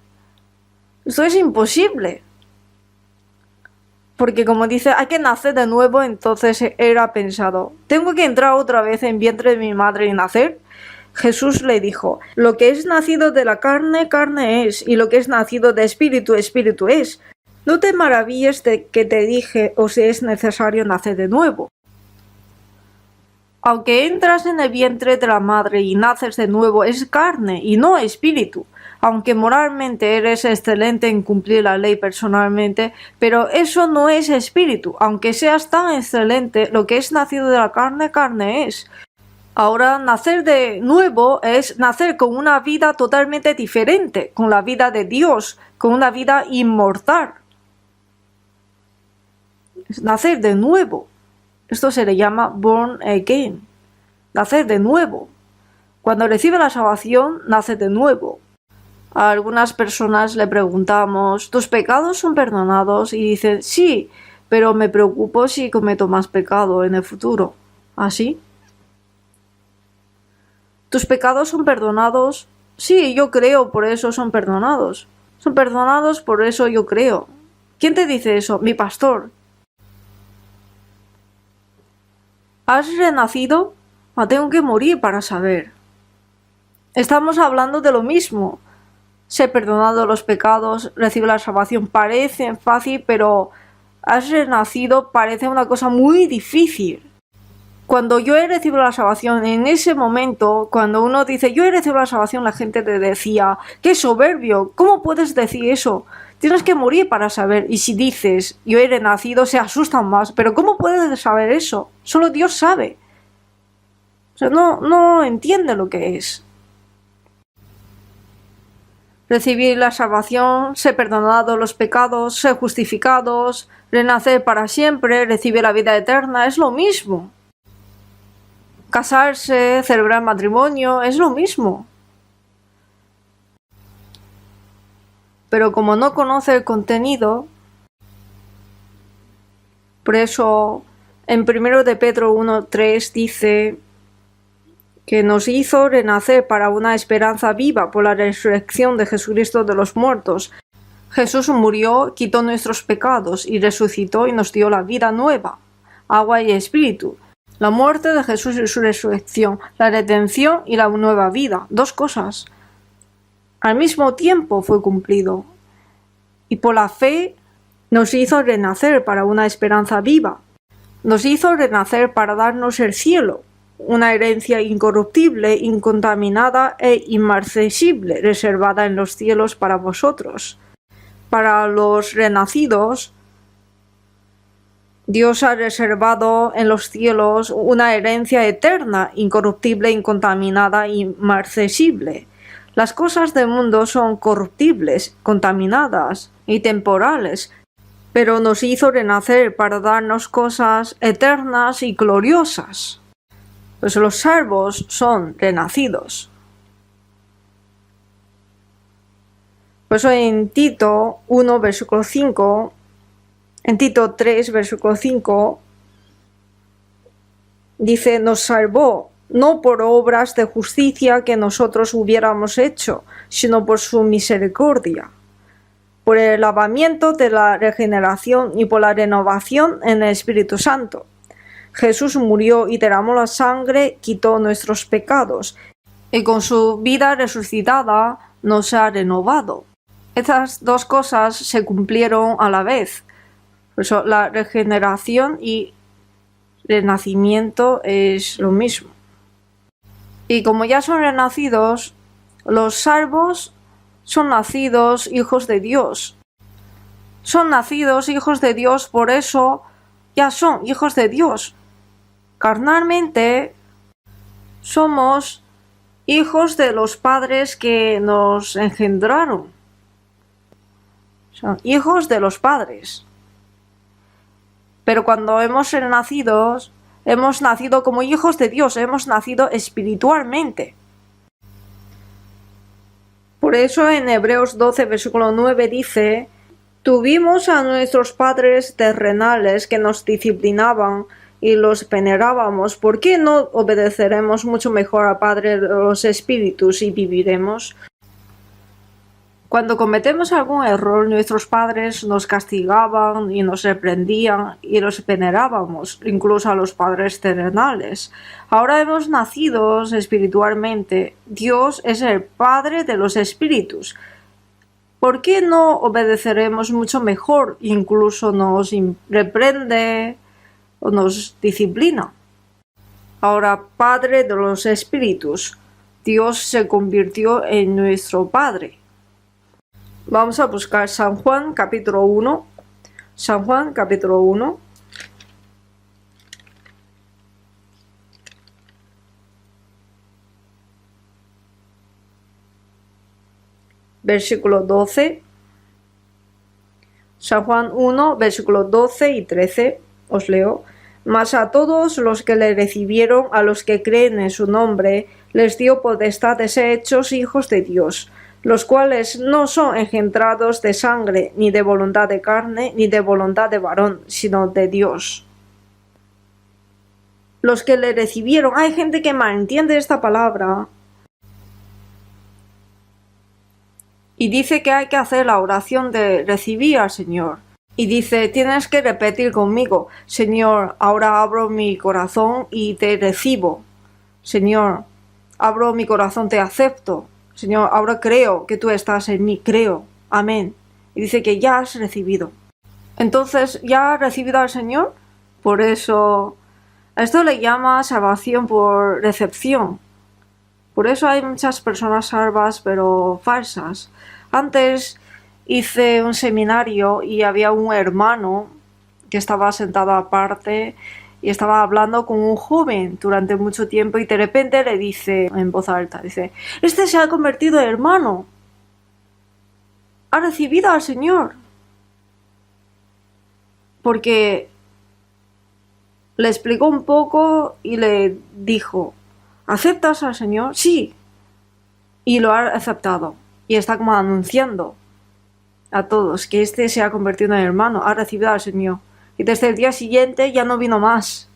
Esto es imposible. Porque como dice, hay que nacer de nuevo, entonces era pensado, ¿tengo que entrar otra vez en vientre de mi madre y nacer? Jesús le dijo, lo que es nacido de la carne, carne es, y lo que es nacido de espíritu, espíritu es. No te maravilles de que te dije, os es necesario nacer de nuevo. Aunque entras en el vientre de la madre y naces de nuevo, es carne y no espíritu. Aunque moralmente eres excelente en cumplir la ley personalmente, pero eso no es espíritu. Aunque seas tan excelente, lo que es nacido de la carne, carne es. Ahora, nacer de nuevo es nacer con una vida totalmente diferente, con la vida de Dios, con una vida inmortal. Es nacer de nuevo. Esto se le llama born again, nacer de nuevo. Cuando recibe la salvación, nace de nuevo. A algunas personas le preguntamos, ¿tus pecados son perdonados? Y dicen, sí, pero me preocupo si cometo más pecado en el futuro. ¿Así? ¿Tus pecados son perdonados? Sí, yo creo, por eso son perdonados. Son perdonados, por eso yo creo. ¿Quién te dice eso? Mi pastor. ¿Has renacido? Tengo que morir para saber. Estamos hablando de lo mismo. Ser perdonado los pecados, recibir la salvación parece fácil, pero has renacido parece una cosa muy difícil. Cuando yo he recibido la salvación, en ese momento, cuando uno dice yo he recibido la salvación, la gente te decía, ¡qué soberbio! ¿Cómo puedes decir eso? Tienes que morir para saber. Y si dices yo he renacido, se asustan más. Pero ¿cómo puedes saber eso? Solo Dios sabe. O sea, no entiende lo que es. Recibir la salvación, ser perdonados los pecados, ser justificados, renacer para siempre, recibir la vida eterna, es lo mismo. Casarse, celebrar matrimonio, es lo mismo. Pero como no conoce el contenido, por eso en 1 de Pedro 1:3 dice que nos hizo renacer para una esperanza viva por la resurrección de Jesucristo de los muertos. Jesús murió, quitó nuestros pecados y resucitó y nos dio la vida nueva, agua y espíritu. La muerte de Jesús y su resurrección, la redención y la nueva vida, dos cosas. Al mismo tiempo fue cumplido. Y por la fe nos hizo renacer para una esperanza viva. Nos hizo renacer para darnos el cielo, una herencia incorruptible, incontaminada e inmarcesible, reservada en los cielos para vosotros. Para los renacidos, Dios ha reservado en los cielos una herencia eterna, incorruptible, incontaminada e inmarcesible. Las cosas del mundo son corruptibles, contaminadas y temporales, pero nos hizo renacer para darnos cosas eternas y gloriosas. Pues los salvos son renacidos. Por eso en Tito 1, versículo 5, en Tito 3, versículo 5, dice, nos salvó, no por obras de justicia que nosotros hubiéramos hecho, sino por su misericordia, por el lavamiento de la regeneración y por la renovación en el Espíritu Santo. Jesús murió y derramó la sangre, quitó nuestros pecados, y con su vida resucitada nos ha renovado. Estas dos cosas se cumplieron a la vez. Por eso la regeneración y renacimiento es lo mismo. Y como ya son renacidos, los salvos son nacidos hijos de Dios. Son nacidos hijos de Dios, por eso ya son hijos de Dios. Carnalmente somos hijos de los padres que nos engendraron. Son hijos de los padres. Pero cuando hemos renacido, hemos nacido como hijos de Dios, hemos nacido espiritualmente. Por eso en Hebreos 12, versículo 9 dice, tuvimos a nuestros padres terrenales que nos disciplinaban y los venerábamos, ¿por qué no obedeceremos mucho mejor al Padre de los Espíritus y viviremos? Cuando cometemos algún error, nuestros padres nos castigaban y nos reprendían y los venerábamos, incluso a los padres terrenales. Ahora hemos nacido espiritualmente. Dios es el Padre de los Espíritus. ¿Por qué no obedeceremos mucho mejor? Incluso nos reprende o nos disciplina. ahora Padre de los espíritus. Dios se convirtió en nuestro Padre. Vamos a buscar San Juan capítulo 1. San Juan capítulo 1. Versículo 12. San Juan 1, versículos 12 y 13. Os leo. Mas a todos los que le recibieron, a los que creen en su nombre, les dio potestad de ser hechos hijos de Dios, los cuales no son engendrados de sangre, ni de voluntad de carne, ni de voluntad de varón, sino de Dios. Los que le recibieron, hay gente que malentiende esta palabra y dice que hay que hacer la oración de recibir al Señor. Y dice, tienes que repetir conmigo, Señor, ahora abro mi corazón y te recibo. Señor, abro mi corazón, te acepto. Señor, ahora creo que tú estás en mí, creo. Amén. Y dice que ya has recibido. Entonces, ¿ya has recibido al Señor? Por eso, esto le llama salvación por recepción. Por eso hay muchas personas salvas, pero falsas. Antes hice un seminario y había un hermano que estaba sentado aparte y estaba hablando con un joven durante mucho tiempo y de repente le dice en voz alta, dice, este se ha convertido en hermano, ha recibido al Señor. Porque le explicó un poco y le dijo, ¿aceptas al Señor? Sí. Y lo ha aceptado y está como anunciando a todos que este se ha convertido en hermano, ha recibido al Señor. Y desde el día siguiente ya no vino más.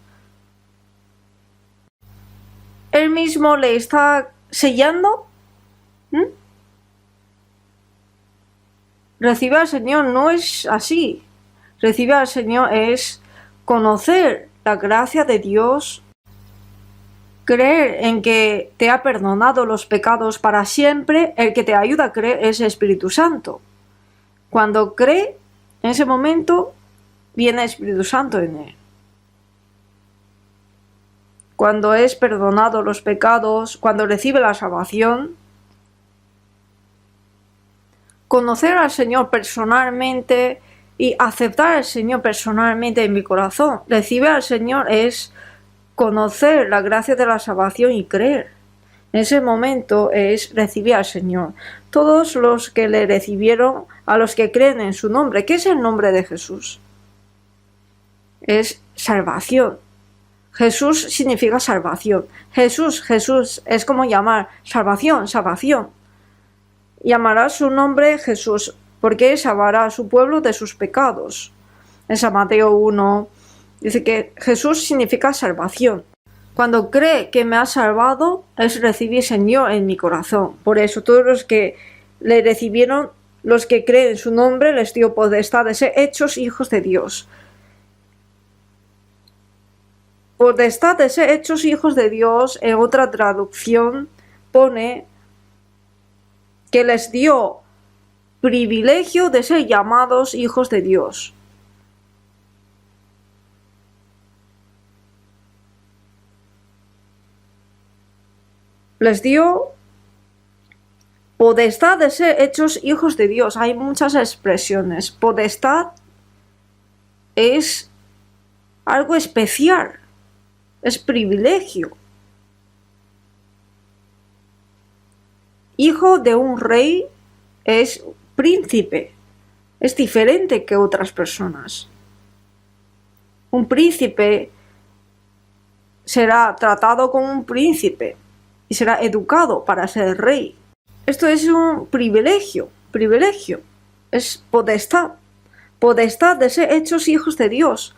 Él mismo le está sellando. Recibir al Señor no es así. Recibir al Señor es conocer la gracia de Dios, creer en que te ha perdonado los pecados para siempre. El que te ayuda a creer es el Espíritu Santo. Cuando cree, en ese momento viene el Espíritu Santo en él. Cuando es perdonado los pecados, cuando recibe la salvación, conocer al Señor personalmente y aceptar al Señor personalmente en mi corazón. Recibir al Señor es conocer la gracia de la salvación y creer. En ese momento es recibir al Señor. Todos los que le recibieron, a los que creen en su nombre. ¿Qué es el nombre de Jesús? Es salvación. Jesús significa salvación. Jesús es como llamar salvación, salvación. Llamará su nombre Jesús, porque salvará a su pueblo de sus pecados. En San Mateo 1 dice que Jesús significa salvación. Cuando cree que me ha salvado, es recibir Señor en mi corazón. Por eso todos los que le recibieron, los que creen en su nombre, les dio potestad de ser hechos hijos de Dios. Potestad de ser hechos hijos de Dios, en otra traducción pone que les dio privilegio de ser llamados hijos de Dios. Les dio potestad de ser hechos hijos de Dios. Hay muchas expresiones. Potestad es algo especial. Es privilegio. Hijo de un rey es príncipe. Es diferente que otras personas. Un príncipe será tratado como un príncipe y será educado para ser rey. Esto es un privilegio. Es potestad. Potestad de ser hechos hijos de Dios.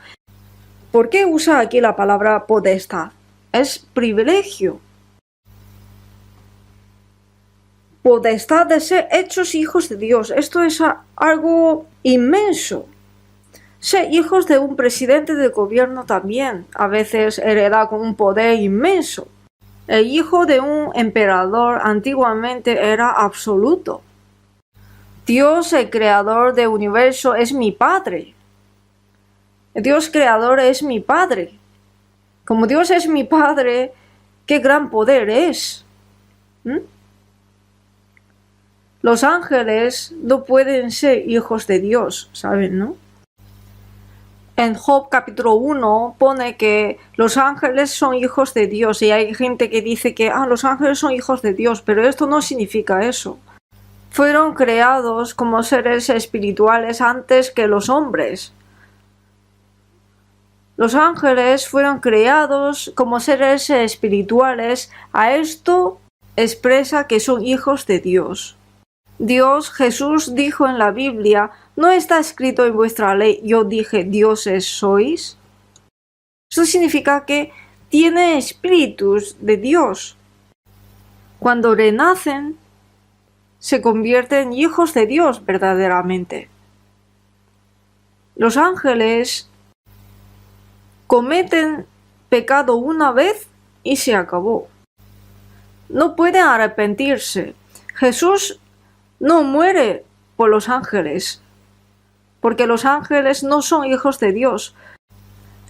¿Por qué usa aquí la palabra potestad? Es privilegio. Potestad de ser hechos hijos de Dios. Esto es algo inmenso. Ser hijos de un presidente de gobierno también a veces hereda con un poder inmenso. El hijo de un emperador antiguamente era absoluto. Dios, el creador del universo, es mi Padre. Dios creador es mi Padre. Como Dios es mi Padre, qué gran poder es. ¿Mm? Los ángeles no pueden ser hijos de Dios, ¿saben, no? En Job capítulo 1 pone que los ángeles son hijos de Dios y hay gente que dice que los ángeles son hijos de Dios, pero esto no significa eso. Fueron creados como seres espirituales antes que los hombres. Los ángeles fueron creados como seres espirituales. A esto expresa que son hijos de Dios. Dios, Jesús dijo en la Biblia, ¿no está escrito en vuestra ley, yo dije, dioses sois? Eso significa que tiene espíritus de Dios. Cuando renacen, se convierten en hijos de Dios verdaderamente. Los ángeles cometen pecado una vez y se acabó. No pueden arrepentirse. Jesús no muere por los ángeles, porque los ángeles no son hijos de Dios.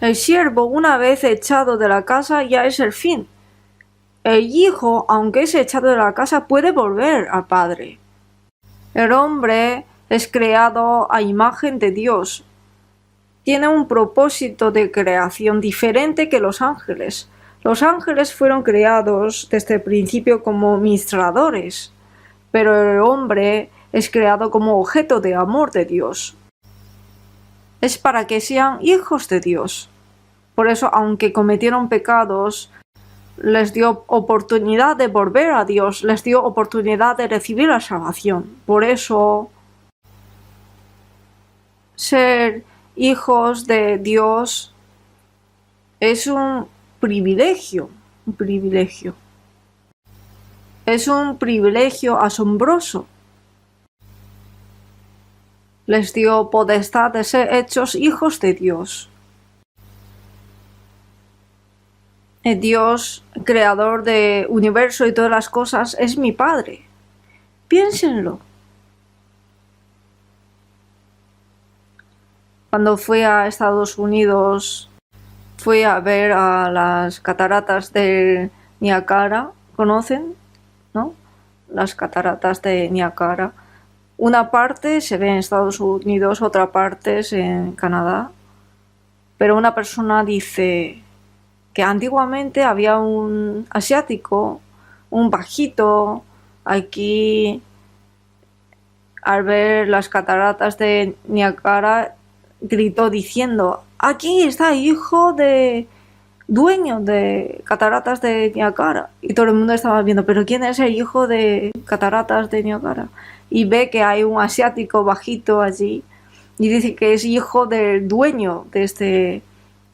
El siervo, una vez echado de la casa, ya es el fin. El hijo, aunque es echado de la casa, puede volver al Padre. El hombre es creado a imagen de Dios. Tiene un propósito de creación diferente que los ángeles. Los ángeles fueron creados desde el principio como ministradores, pero el hombre es creado como objeto de amor de Dios. Es para que sean hijos de Dios. Por eso, aunque cometieron pecados, les dio oportunidad de volver a Dios, les dio oportunidad de recibir la salvación. Por eso, ser hijos de Dios es un privilegio, Es un privilegio asombroso. Les dio potestad de ser hechos hijos de Dios. El Dios, creador del universo y todas las cosas, es mi Padre. Piénsenlo. Cuando fui a Estados Unidos, fui a ver a las cataratas de Niágara. ¿Conocen? ¿No? Las cataratas de Niágara. Una parte se ve en Estados Unidos, otra parte es en Canadá. Pero una persona dice que antiguamente había un asiático, un bajito, aquí al ver las cataratas de Niágara gritó diciendo: aquí está el hijo de dueño de cataratas de Niágara. Y todo el mundo estaba viendo, pero ¿quién es el hijo de cataratas de Niágara? Y ve que hay un asiático bajito allí y dice que es hijo del dueño de este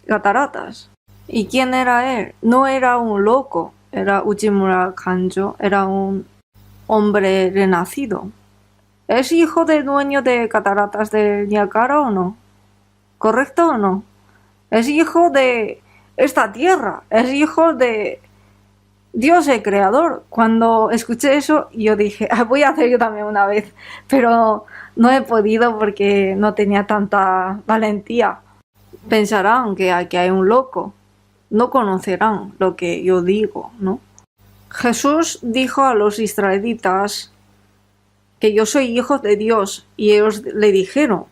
cataratas. ¿Y quién era él? No era un loco, era Ujimura Kanjo, era un hombre renacido. ¿Es hijo del dueño de cataratas de Niágara o no? ¿Correcto o no? Es hijo de esta tierra, es hijo de Dios el creador. Cuando escuché eso, yo dije, voy a hacer yo también una vez, pero no he podido porque no tenía tanta valentía. Pensarán que aquí hay un loco, no conocerán lo que yo digo, ¿no? Jesús dijo a los israelitas que yo soy hijo de Dios y ellos le dijeron: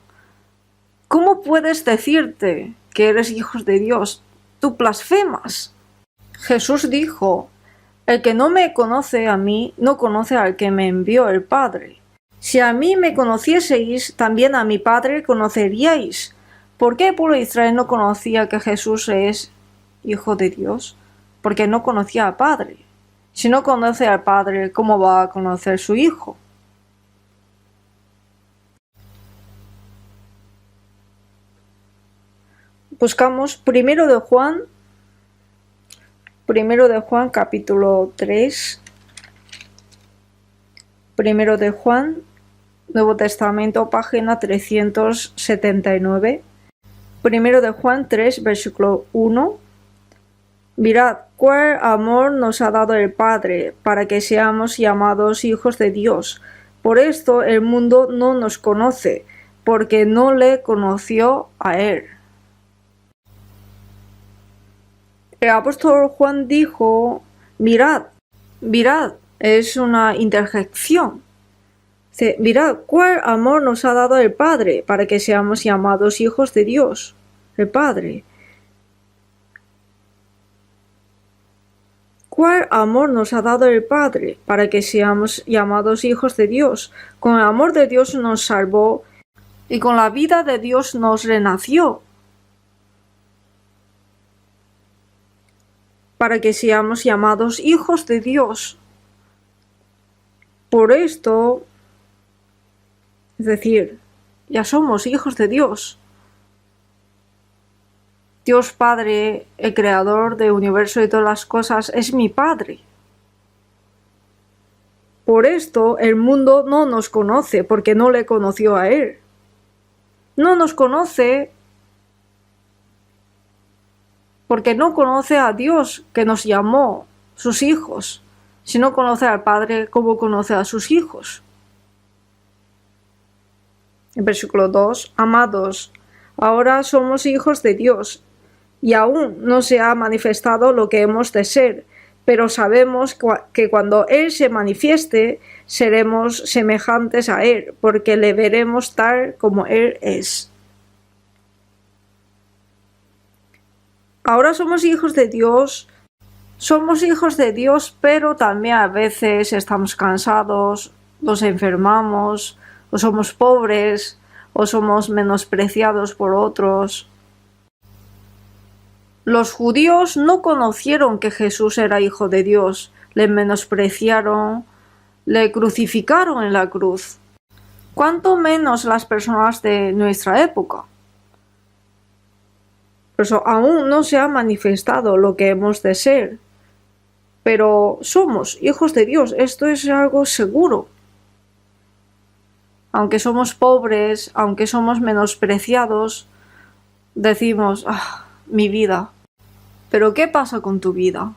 ¿cómo puedes decirte que eres hijos de Dios? Tú blasfemas. Jesús dijo: el que no me conoce a mí, no conoce al que me envió el Padre. Si a mí me conocieseis, también a mi Padre conoceríais. ¿Por qué el pueblo de Israel no conocía que Jesús es hijo de Dios? Porque no conocía al Padre. Si no conoce al Padre, ¿cómo va a conocer su Hijo? Buscamos primero de Juan capítulo 3. Primero de Juan, Nuevo Testamento, página 379. Primero de Juan 3, versículo 1. Mirad cuál amor nos ha dado el Padre para que seamos llamados hijos de Dios. Por esto el mundo no nos conoce, porque no le conoció a Él. El apóstol Juan dijo, mirad, es una interjección. Dice, mirad, cuál amor nos ha dado el Padre para que seamos llamados hijos de Dios, el Padre. ¿Cuál amor nos ha dado el Padre para que seamos llamados hijos de Dios? Con el amor de Dios nos salvó y con la vida de Dios nos renació, para que seamos llamados hijos de Dios. Por esto, es decir, ya somos hijos de Dios. Dios Padre, el creador del universo y todas las cosas, es mi Padre. Por esto el mundo no nos conoce, porque no le conoció a Él. No nos conoce porque no conoce a Dios que nos llamó sus hijos. Si no conoce al Padre, ¿cómo conoce a sus hijos? En versículo 2, amados, ahora somos hijos de Dios, y aún no se ha manifestado lo que hemos de ser, pero sabemos que cuando Él se manifieste, seremos semejantes a Él, porque le veremos tal como Él es. Ahora somos hijos de Dios, pero también a veces estamos cansados, nos enfermamos, o somos pobres, o somos menospreciados por otros. Los judíos no conocieron que Jesús era hijo de Dios, le menospreciaron, le crucificaron en la cruz. ¿Cuánto menos las personas de nuestra época? Por eso aún no se ha manifestado lo que hemos de ser, pero somos hijos de Dios, esto es algo seguro. Aunque somos pobres, aunque somos menospreciados, decimos, mi vida. Pero ¿qué pasa con tu vida?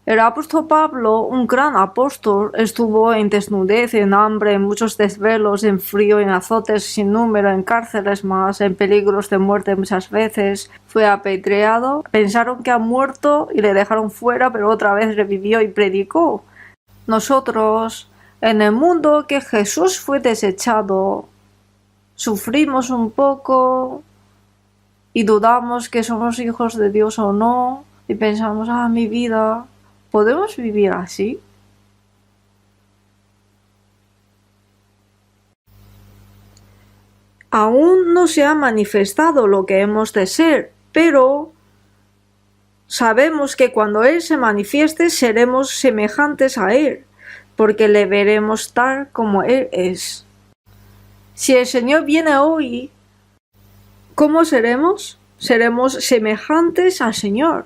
El apóstol Pablo, un gran apóstol, estuvo en desnudez, en hambre, en muchos desvelos, en frío, en azotes sin número, en cárceles más, en peligros de muerte muchas veces. Fue apedreado, pensaron que ha muerto y le dejaron fuera, pero otra vez revivió y predicó. Nosotros, en el mundo que Jesús fue desechado, sufrimos un poco y dudamos que somos hijos de Dios o no, y pensamos, mi vida, ¿podemos vivir así? Aún no se ha manifestado lo que hemos de ser, pero sabemos que cuando Él se manifieste seremos semejantes a Él, porque le veremos tal como Él es. Si el Señor viene hoy, ¿cómo seremos? Seremos semejantes al Señor.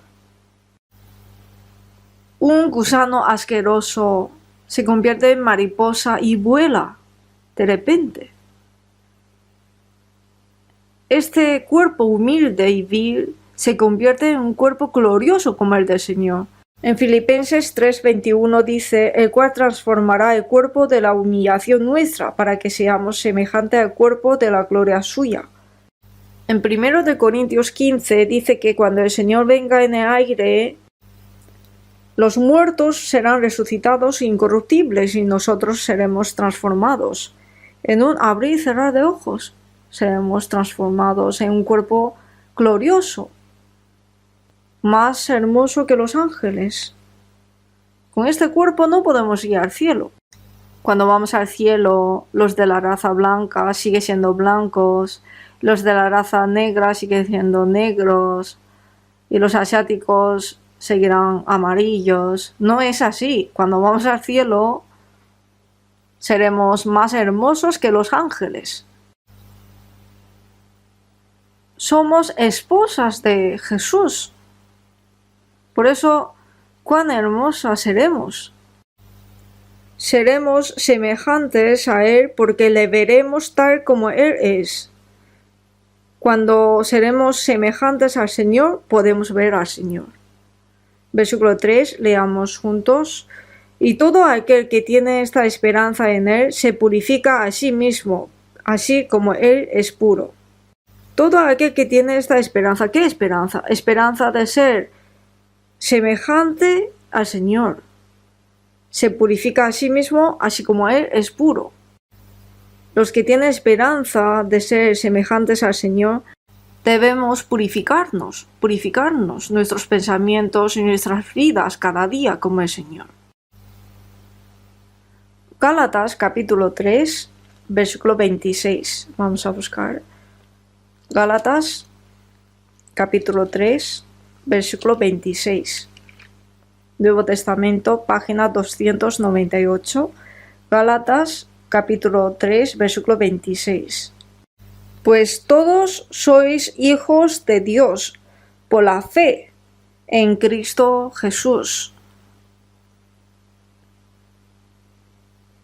Un gusano asqueroso se convierte en mariposa y vuela de repente. Este cuerpo humilde y vil se convierte en un cuerpo glorioso como el del Señor. En Filipenses 3:21 dice, el cual transformará el cuerpo de la humillación nuestra para que seamos semejantes al cuerpo de la gloria suya. En 1 Corintios 15 dice que cuando el Señor venga en el aire, los muertos serán resucitados incorruptibles y nosotros seremos transformados. En un abrir y cerrar de ojos seremos transformados en un cuerpo glorioso, más hermoso que los ángeles. Con este cuerpo no podemos ir al cielo. Cuando vamos al cielo, los de la raza blanca siguen siendo blancos, los de la raza negra siguen siendo negros y los asiáticos seguirán amarillos. No es así. Cuando vamos al cielo, seremos más hermosos que los ángeles. Somos esposas de Jesús. Por eso, cuán hermosas seremos. Seremos semejantes a Él porque le veremos tal como Él es. Cuando seremos semejantes al Señor, podemos ver al Señor. Versículo 3, leamos juntos. Y todo aquel que tiene esta esperanza en Él se purifica a sí mismo, así como Él es puro. Todo aquel que tiene esta esperanza, ¿qué esperanza? Esperanza de ser semejante al Señor. Se purifica a sí mismo, así como Él es puro. Los que tienen esperanza de ser semejantes al Señor, debemos purificarnos nuestros pensamientos y nuestras vidas cada día como el Señor. Gálatas capítulo 3, versículo 26. Vamos a buscar. Gálatas capítulo 3, versículo 26. Nuevo Testamento, página 298. Gálatas capítulo 3, versículo 26. Pues todos sois hijos de Dios por la fe en Cristo Jesús.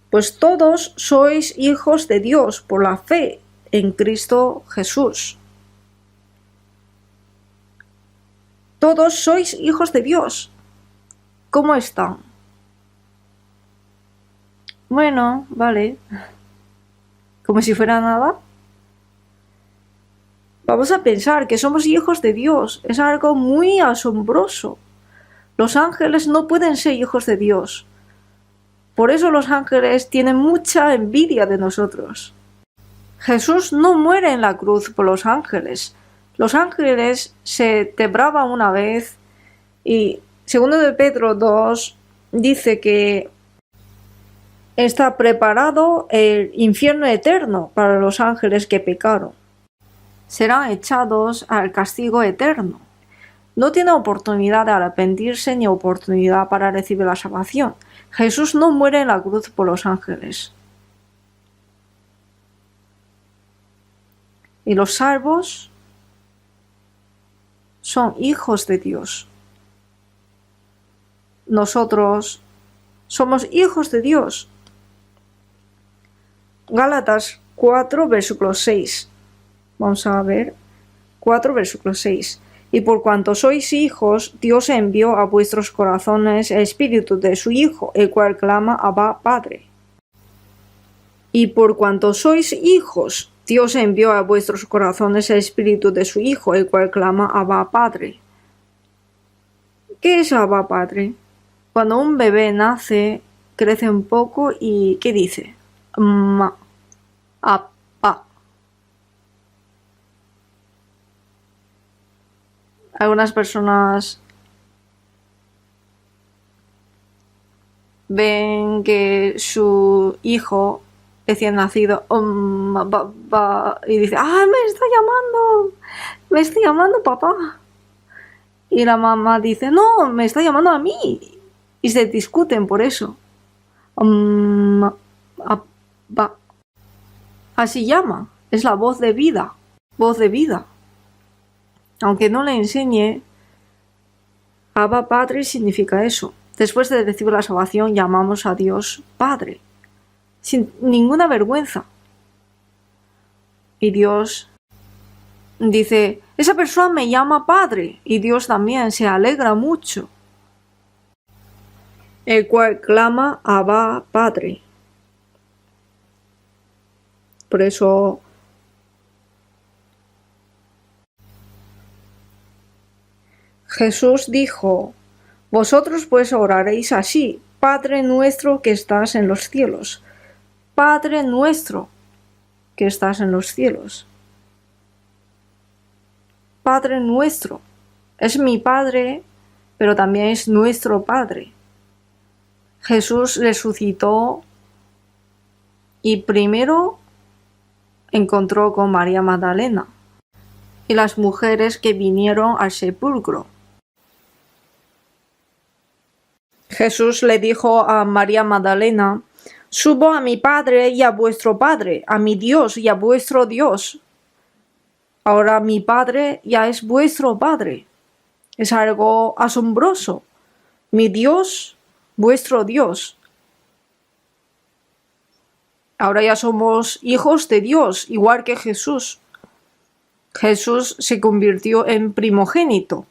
Pues todos sois hijos de Dios por la fe en Cristo Jesús. Todos sois hijos de Dios. ¿Cómo están? Bueno, vale. Como si fuera nada. Vamos a pensar que somos hijos de Dios. Es algo muy asombroso. Los ángeles no pueden ser hijos de Dios. Por eso los ángeles tienen mucha envidia de nosotros. Jesús no muere en la cruz por los ángeles. Los ángeles se tebraban una vez y 2 de Pedro 2 dice que está preparado el infierno eterno para los ángeles que pecaron. Serán echados al castigo eterno. No tiene oportunidad de arrepentirse ni oportunidad para recibir la salvación. Jesús no muere en la cruz por los ángeles. Y los salvos son hijos de Dios. Nosotros somos hijos de Dios. Gálatas 4, versículo 6. Vamos a ver. 4, versículo 6. Y por cuanto sois hijos, Dios envió a vuestros corazones el espíritu de su Hijo, el cual clama Abba, Padre. Y por cuanto sois hijos, Dios envió a vuestros corazones el espíritu de su Hijo, el cual clama Abba, Padre. ¿Qué es Abba, Padre? Cuando un bebé nace, crece un poco y ¿qué dice? Ma, apá. Algunas personas ven que su hijo recién nacido y dice, ¡ah, me está llamando papá! Y la mamá dice, no, me está llamando a mí. Y se discuten por eso. Así llama, es la voz de vida, voz de vida. Aunque no le enseñe, Abba Padre significa eso. Después de recibir la salvación llamamos a Dios Padre, sin ninguna vergüenza. Y Dios dice, esa persona me llama Padre, y Dios también se alegra mucho. El cual clama Abba Padre. Por eso Jesús dijo, vosotros pues oraréis así, Padre nuestro que estás en los cielos. Padre nuestro que estás en los cielos. Padre nuestro. Es mi Padre, pero también es nuestro Padre. Jesús resucitó y primero encontró con María Magdalena y las mujeres que vinieron al sepulcro. Jesús le dijo a María Magdalena, subo a mi Padre y a vuestro Padre, a mi Dios y a vuestro Dios. Ahora mi Padre ya es vuestro Padre. Es algo asombroso. Mi Dios, vuestro Dios. Ahora ya somos hijos de Dios, igual que Jesús. Jesús se convirtió en primogénito.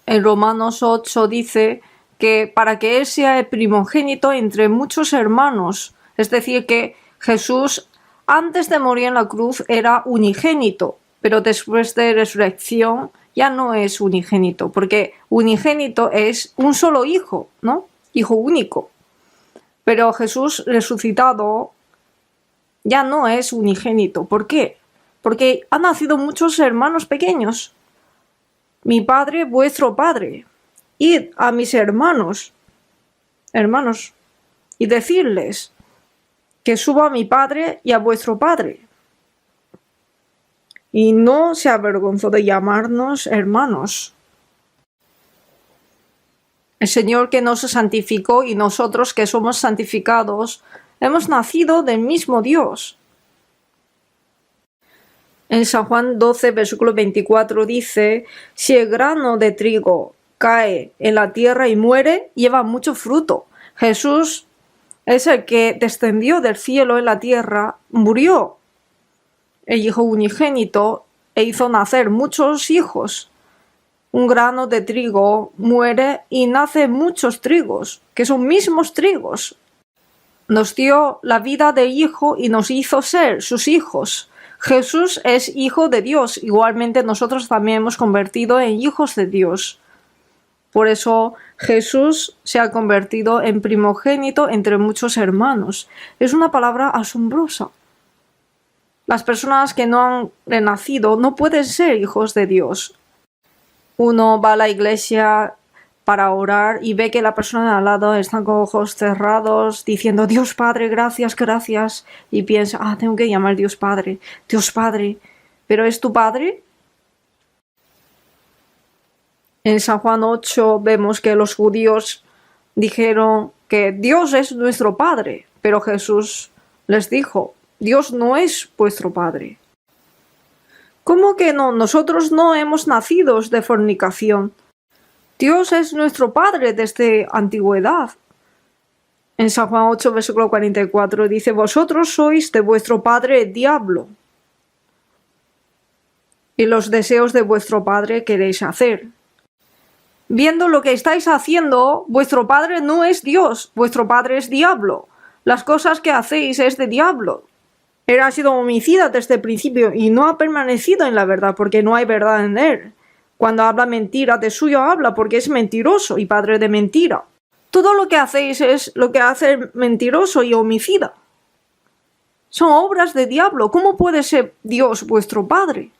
En Romanos 8 dice que para que Él sea el primogénito entre muchos hermanos, es decir, que Jesús antes de morir en la cruz era unigénito, pero después de resurrección ya no es unigénito, porque unigénito es un solo hijo, ¿no? Hijo único. Pero Jesús resucitado ya no es unigénito. ¿Por qué? Porque han nacido muchos hermanos pequeños. Mi Padre, vuestro Padre. Id a mis hermanos, y decirles que suba a mi Padre y a vuestro Padre. Y no se avergonzó de llamarnos hermanos. El Señor que nos santificó y nosotros que somos santificados, hemos nacido del mismo Dios. En San Juan 12, versículo 24 dice, si el grano de trigo cae en la tierra y muere, lleva mucho fruto. Jesús es el que descendió del cielo en la tierra, murió, el Hijo unigénito, e hizo nacer muchos hijos. Un grano de trigo muere y nace muchos trigos, que son mismos trigos. Nos dio la vida del Hijo y nos hizo ser sus hijos. Jesús es Hijo de Dios, igualmente nosotros también hemos convertido en hijos de Dios. Por eso Jesús se ha convertido en primogénito entre muchos hermanos. Es una palabra asombrosa. Las personas que no han renacido no pueden ser hijos de Dios. Uno va a la iglesia para orar y ve que la persona de al lado está con ojos cerrados diciendo Dios Padre, gracias, gracias, y piensa, tengo que llamar Dios Padre, ¿pero es tu Padre? En San Juan 8 vemos que los judíos dijeron que Dios es nuestro Padre, pero Jesús les dijo, Dios no es vuestro Padre. ¿Cómo que no? Nosotros no hemos nacido de fornicación. Dios es nuestro Padre desde antigüedad. En San Juan 8, versículo 44 dice, vosotros sois de vuestro padre el diablo, y los deseos de vuestro padre queréis hacer. Viendo lo que estáis haciendo, vuestro padre no es Dios, vuestro padre es diablo. Las cosas que hacéis es de diablo. Él ha sido homicida desde el principio y no ha permanecido en la verdad porque no hay verdad en él. Cuando habla mentira, de suyo habla porque es mentiroso y padre de mentira. Todo lo que hacéis es lo que hace el mentiroso y homicida. Son obras de diablo. ¿Cómo puede ser Dios vuestro Padre?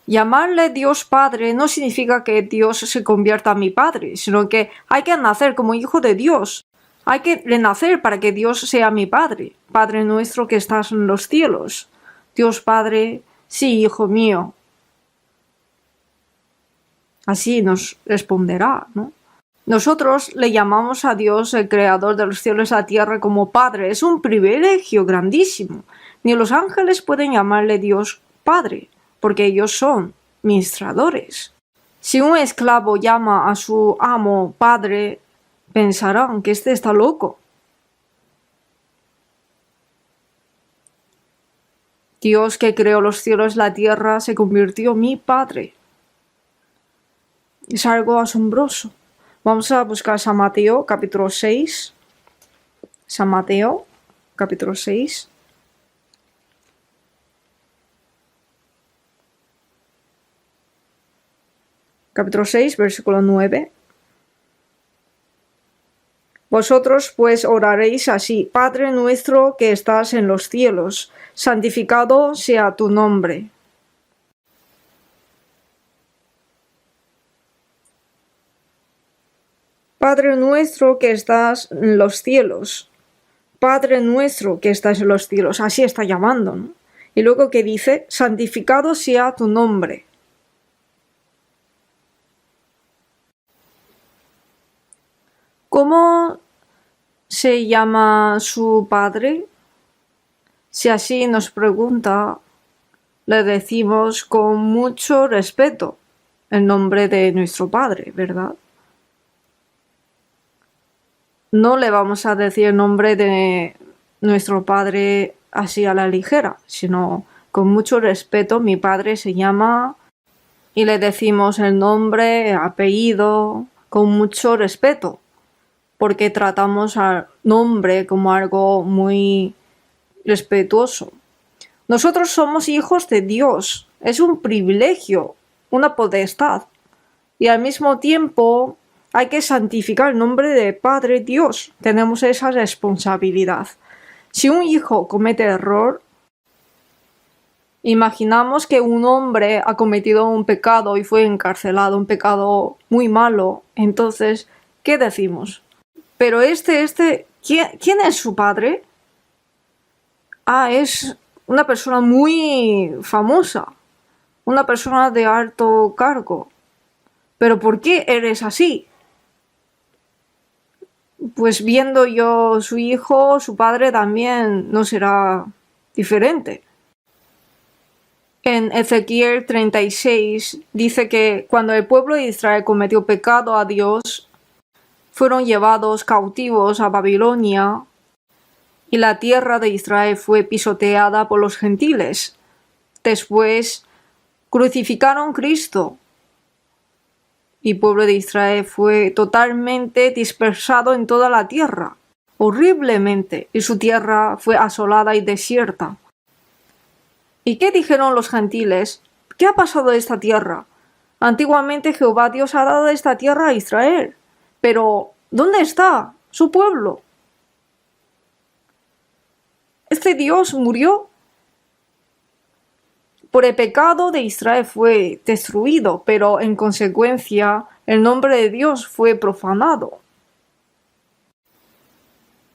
Llamarle Dios Padre no significa que Dios se convierta a mi Padre, sino que hay que nacer como hijo de Dios. Hay que renacer para que Dios sea mi Padre. Padre nuestro que estás en los cielos. Dios Padre, sí, hijo mío. Así nos responderá, ¿no? Nosotros le llamamos a Dios, el creador de los cielos y la tierra, como Padre. Es un privilegio grandísimo. Ni los ángeles pueden llamarle Dios Padre, porque ellos son ministradores. Si un esclavo llama a su amo Padre, pensarán que este está loco. Dios que creó los cielos y la tierra se convirtió en mi Padre. Es algo asombroso. Vamos a buscar San Mateo, capítulo 6. San Mateo, capítulo 6. Capítulo 6, versículo 9. Vosotros pues oraréis así, Padre nuestro que estás en los cielos, santificado sea tu nombre. Padre nuestro que estás en los cielos. Padre nuestro que estás en los cielos. Así está llamando, ¿no? Y luego que dice, santificado sea tu nombre. ¿Cómo se llama su padre? Si así nos pregunta, le decimos con mucho respeto el nombre de nuestro padre, ¿verdad? No le vamos a decir el nombre de nuestro padre así a la ligera, sino con mucho respeto. Mi padre se llama, y le decimos el nombre, el apellido, con mucho respeto, porque tratamos al nombre como algo muy respetuoso. Nosotros somos hijos de Dios. Es un privilegio, una potestad. Y al mismo tiempo hay que santificar el nombre de Padre Dios. Tenemos esa responsabilidad. Si un hijo comete error, imaginamos que un hombre ha cometido un pecado y fue encarcelado, un pecado muy malo. Entonces, ¿qué decimos? Pero ¿quién es su padre? Es una persona muy famosa, una persona de alto cargo. ¿Pero por qué eres así? Pues viendo yo su hijo, su padre también no será diferente. En Ezequiel 36 dice que cuando el pueblo de Israel cometió pecado a Dios, fueron llevados cautivos a Babilonia y la tierra de Israel fue pisoteada por los gentiles. Después crucificaron a Cristo y el pueblo de Israel fue totalmente dispersado en toda la tierra, horriblemente, y su tierra fue asolada y desierta. ¿Y qué dijeron los gentiles? ¿Qué ha pasado de esta tierra? Antiguamente Jehová Dios ha dado esta tierra a Israel, pero ¿dónde está su pueblo? Este Dios murió. Por el pecado de Israel fue destruido, pero en consecuencia el nombre de Dios fue profanado.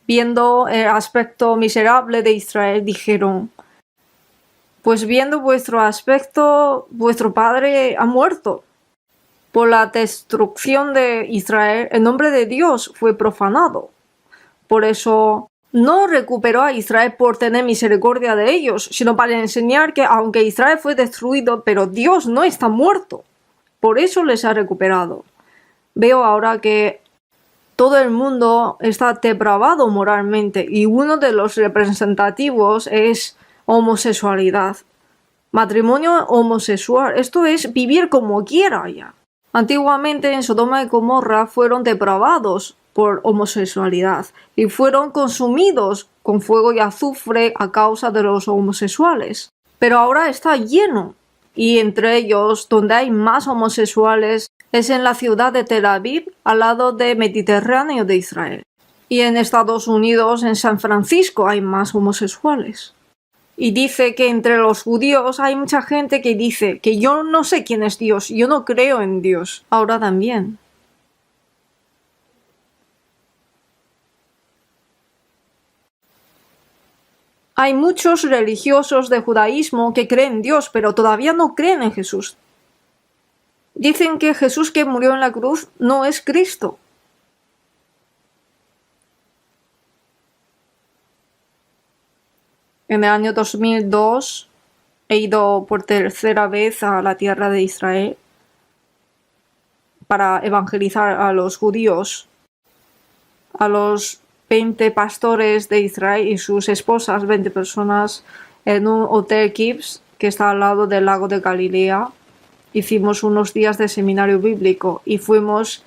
Viendo el aspecto miserable de Israel, dijeron: pues viendo vuestro aspecto, vuestro padre ha muerto. Por la destrucción de Israel, el nombre de Dios fue profanado. Por eso no recuperó a Israel por tener misericordia de ellos, sino para enseñar que aunque Israel fue destruido, pero Dios no está muerto. Por eso les ha recuperado. Veo ahora que todo el mundo está depravado moralmente y uno de los representativos es homosexualidad. Matrimonio homosexual. Esto es vivir como quiera ya. Antiguamente en Sodoma y Gomorra fueron depravados por homosexualidad y fueron consumidos con fuego y azufre a causa de los homosexuales. Pero ahora está lleno, y entre ellos donde hay más homosexuales es en la ciudad de Tel Aviv, al lado del Mediterráneo de Israel. Y en Estados Unidos, en San Francisco, hay más homosexuales. Y dice que entre los judíos hay mucha gente que dice que yo no sé quién es Dios, yo no creo en Dios. Ahora también. Hay muchos religiosos de judaísmo que creen en Dios, pero todavía no creen en Jesús. Dicen que Jesús que murió en la cruz no es Cristo. En el año 2002 he ido por tercera vez a la tierra de Israel para evangelizar a los judíos, a los 20 pastores de Israel y sus esposas, 20 personas, en un hotel Kibbutz que está al lado del lago de Galilea. Hicimos unos días de seminario bíblico y fuimos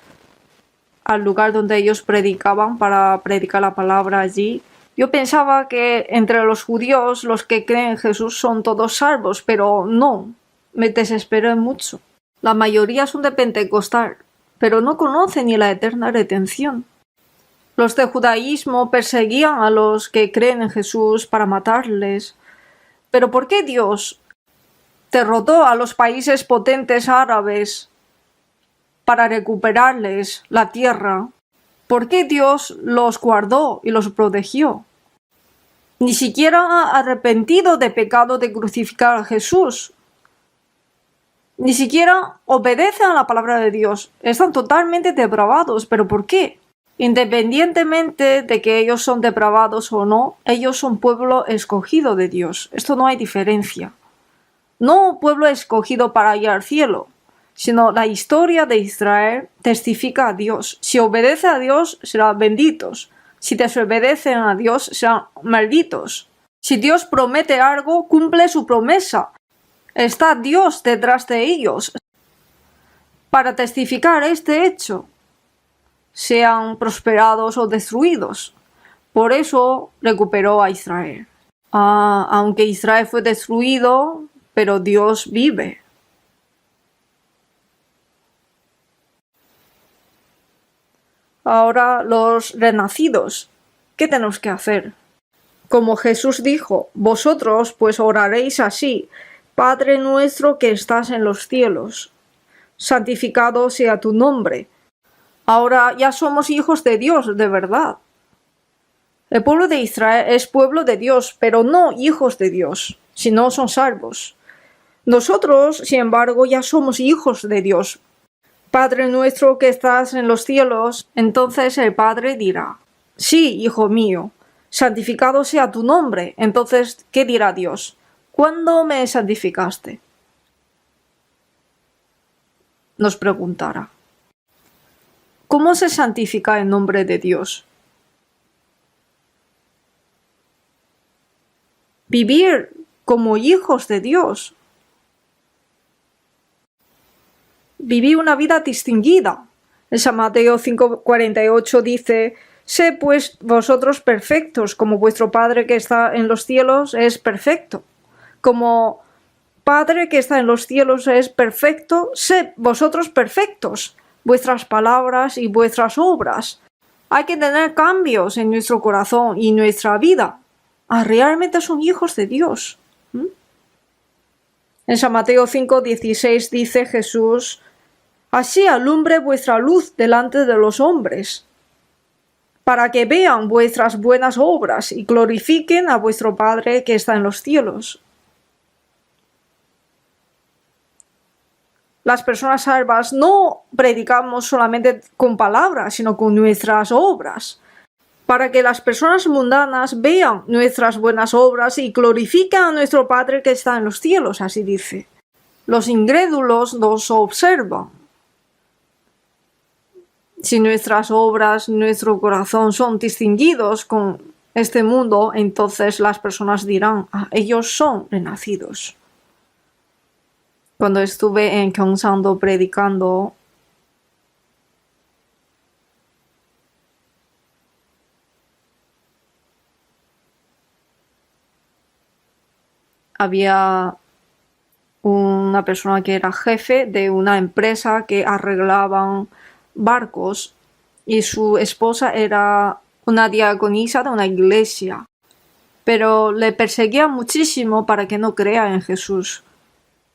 al lugar donde ellos predicaban para predicar la palabra allí. Yo pensaba que entre los judíos los que creen en Jesús son todos salvos, pero no, me desesperé mucho. La mayoría son de Pentecostal, pero no conocen ni la eterna redención. Los de judaísmo perseguían a los que creen en Jesús para matarles. ¿Pero por qué Dios derrotó a los países potentes árabes para recuperarles la tierra? ¿Por qué Dios los guardó y los protegió? Ni siquiera ha arrepentido de pecado de crucificar a Jesús. Ni siquiera obedecen a la palabra de Dios. Están totalmente depravados. ¿Pero por qué? Independientemente de que ellos son depravados o no, ellos son pueblo escogido de Dios. Esto no hay diferencia. No un pueblo escogido para ir al cielo, sino la historia de Israel testifica a Dios. Si obedece a Dios, serán benditos. Si desobedecen a Dios, serán malditos. Si Dios promete algo, cumple su promesa. Está Dios detrás de ellos para testificar este hecho, sean prosperados o destruidos. Por eso recuperó a Israel. Aunque Israel fue destruido, pero Dios vive. Ahora los renacidos, ¿qué tenemos que hacer? Como Jesús dijo, vosotros pues oraréis así: Padre nuestro que estás en los cielos, santificado sea tu nombre. Ahora ya somos hijos de Dios, de verdad. El pueblo de Israel es pueblo de Dios, pero no hijos de Dios, si no son salvos. Nosotros, sin embargo, ya somos hijos de Dios. Padre nuestro que estás en los cielos, entonces el Padre dirá: sí, hijo mío, santificado sea tu nombre. Entonces, ¿qué dirá Dios? ¿Cuándo me santificaste? Nos preguntará. ¿Cómo se santifica el nombre de Dios? Vivir como hijos de Dios. Vivir una vida distinguida. En San Mateo 5:48 dice: sed pues vosotros perfectos, como vuestro Padre que está en los cielos es perfecto. Como Padre que está en los cielos es perfecto, sed vosotros perfectos, vuestras palabras y vuestras obras. Hay que tener cambios en nuestro corazón y nuestra vida. Realmente son hijos de Dios. En San Mateo 5:16 dice Jesús: así alumbre vuestra luz delante de los hombres, para que vean vuestras buenas obras y glorifiquen a vuestro Padre que está en los cielos. Las personas salvas no predicamos solamente con palabras, sino con nuestras obras, para que las personas mundanas vean nuestras buenas obras y glorifiquen a nuestro Padre que está en los cielos, así dice. Los incrédulos nos observan. Si nuestras obras, nuestro corazón son distinguidos con este mundo, entonces las personas dirán: ellos son renacidos. Cuando estuve en Gyeongsang-do predicando, había una persona que era jefe de una empresa que arreglaban barcos y su esposa era una diaconisa de una iglesia, pero le perseguía muchísimo para que no crea en Jesús,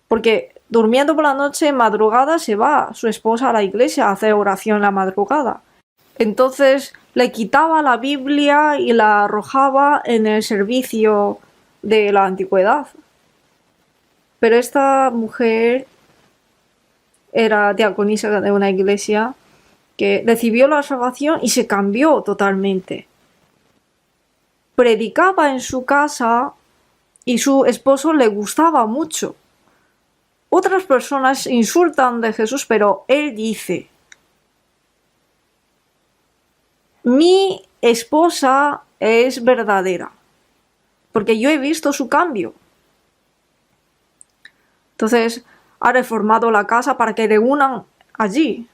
porque durmiendo por la noche, madrugada, se va su esposa a la iglesia a hacer oración en la madrugada. Entonces le quitaba la Biblia y la arrojaba en el servicio de la antigüedad. Pero esta mujer era diaconisa de una iglesia que recibió la salvación y se cambió totalmente. Predicaba en su casa y su esposo le gustaba mucho. Otras personas insultan de Jesús, pero él dice: mi esposa es verdadera, porque yo he visto su cambio. Entonces ha reformado la casa para que reúnan allí.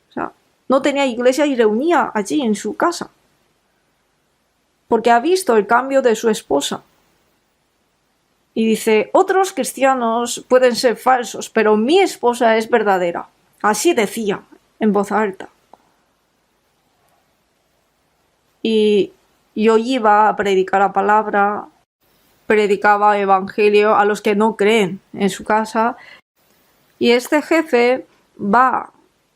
O sea, no tenía iglesia y reunía allí en su casa, porque ha visto el cambio de su esposa. Y dice: otros cristianos pueden ser falsos, pero mi esposa es verdadera. Así decía, en voz alta. Y yo iba a predicar la palabra, predicaba evangelio a los que no creen en su casa. Y este jefe va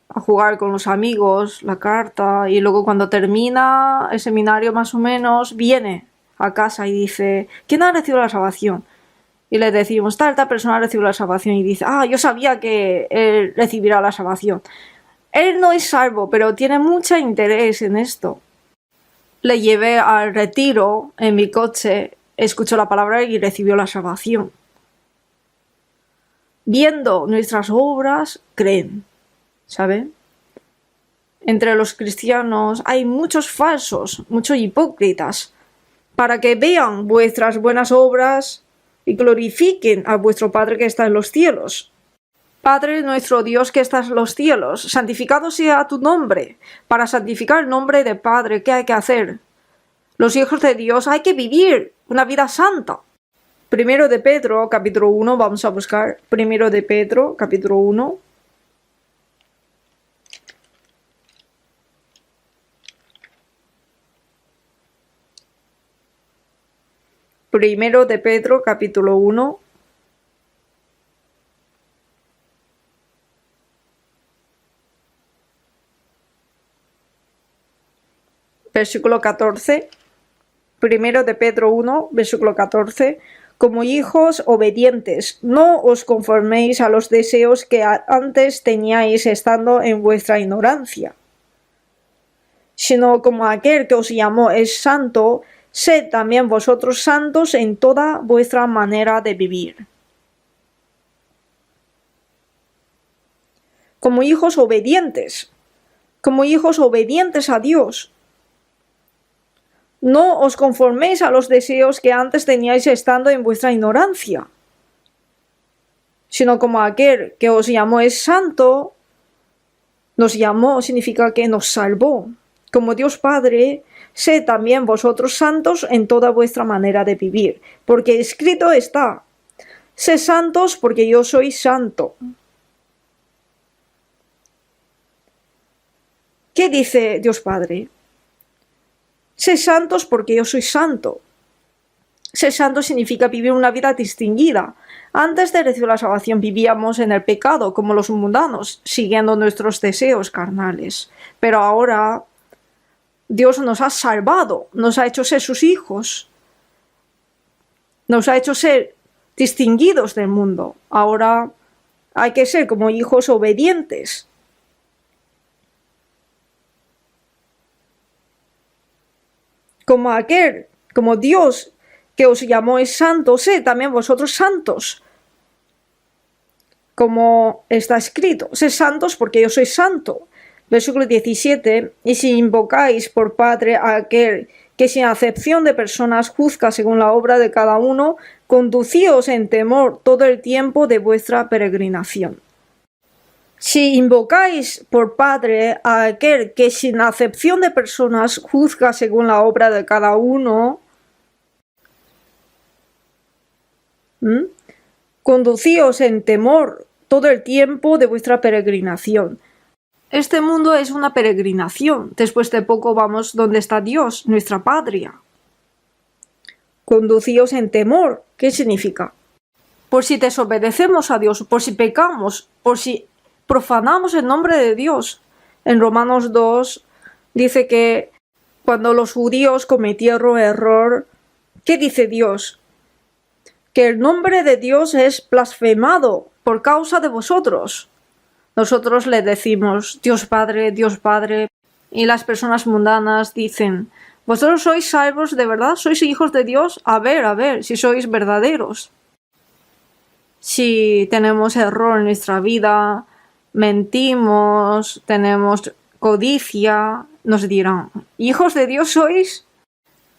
a jugar con los amigos la carta y luego cuando termina el seminario más o menos viene a casa y dice: ¿quién ha recibido la salvación? Y le decimos: tal persona recibió la salvación. Y dice: yo sabía que él recibirá la salvación. Él no es salvo, pero tiene mucho interés en esto. Le llevé al retiro en mi coche, escuchó la palabra y recibió la salvación. Viendo nuestras obras, creen, ¿saben? Entre los cristianos hay muchos falsos, muchos hipócritas, para que vean vuestras buenas obras y glorifiquen a vuestro Padre que está en los cielos. Padre nuestro Dios que estás en los cielos, santificado sea tu nombre. Para santificar el nombre de Padre, ¿qué hay que hacer? Los hijos de Dios hay que vivir una vida santa. Primero de Pedro, capítulo 1, vamos a buscar Primero de Pedro, capítulo 1. Primero de Pedro, capítulo 1. Versículo 14. Primero de Pedro 1, versículo 14. Como hijos obedientes, no os conforméis a los deseos que antes teníais estando en vuestra ignorancia, sino como aquel que os llamó es santo, sed también vosotros santos en toda vuestra manera de vivir. Como hijos obedientes a Dios. No os conforméis a los deseos que antes teníais estando en vuestra ignorancia, sino como aquel que os llamó es santo. Nos llamó significa que nos salvó. Como Dios Padre, sed también vosotros santos en toda vuestra manera de vivir, porque escrito está: sed santos porque yo soy santo. ¿Qué dice Dios Padre? Sed santos porque yo soy santo. Ser santo significa vivir una vida distinguida. Antes de recibir la salvación vivíamos en el pecado como los mundanos, siguiendo nuestros deseos carnales. Pero ahora Dios nos ha salvado, nos ha hecho ser sus hijos, nos ha hecho ser distinguidos del mundo. Ahora hay que ser como hijos obedientes. Como Dios que os llamó es santo, sed también vosotros santos. Como está escrito, sed santos porque yo soy santo. Versículo 17, y si invocáis por Padre a aquel que sin acepción de personas juzga según la obra de cada uno, conducíos en temor todo el tiempo de vuestra peregrinación. Si invocáis por Padre a aquel que sin acepción de personas juzga según la obra de cada uno, conducíos en temor todo el tiempo de vuestra peregrinación. Este mundo es una peregrinación. Después de poco vamos donde está Dios, nuestra patria. Conducíos en temor. ¿Qué significa? Por si desobedecemos a Dios, por si pecamos, por si profanamos el nombre de Dios. En Romanos 2 dice que cuando los judíos cometieron error, ¿qué dice Dios? Que el nombre de Dios es blasfemado por causa de vosotros. Nosotros le decimos Dios Padre, y las personas mundanas dicen: ¿vosotros sois salvos de verdad? ¿Sois hijos de Dios? A ver, si sois verdaderos. Si tenemos error en nuestra vida, mentimos, tenemos codicia, nos dirán: ¿hijos de Dios sois?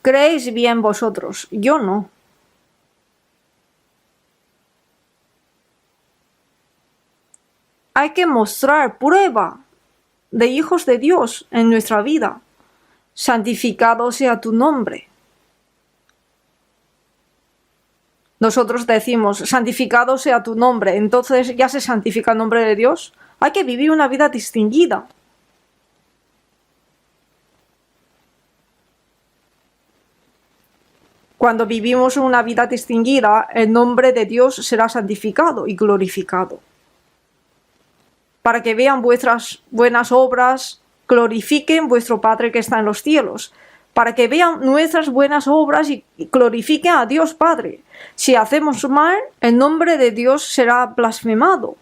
¿Creéis bien vosotros? Yo no. Hay que mostrar prueba de hijos de Dios en nuestra vida. Santificado sea tu nombre. Nosotros decimos, santificado sea tu nombre, entonces ya se santifica el nombre de Dios. Hay que vivir una vida distinguida. Cuando vivimos una vida distinguida, el nombre de Dios será santificado y glorificado. Para que vean vuestras buenas obras, glorifiquen vuestro Padre que está en los cielos. Para que vean nuestras buenas obras y glorifiquen a Dios Padre. Si hacemos mal, el nombre de Dios será blasfemado.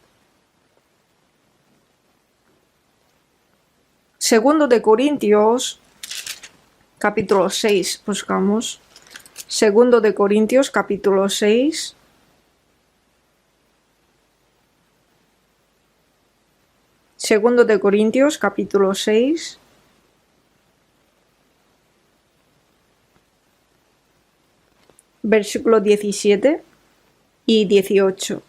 Segundo de Corintios, capítulo 6, buscamos. Segundo de Corintios, capítulo 6. Segundo de Corintios, capítulo 6. Versículo 17 y 18.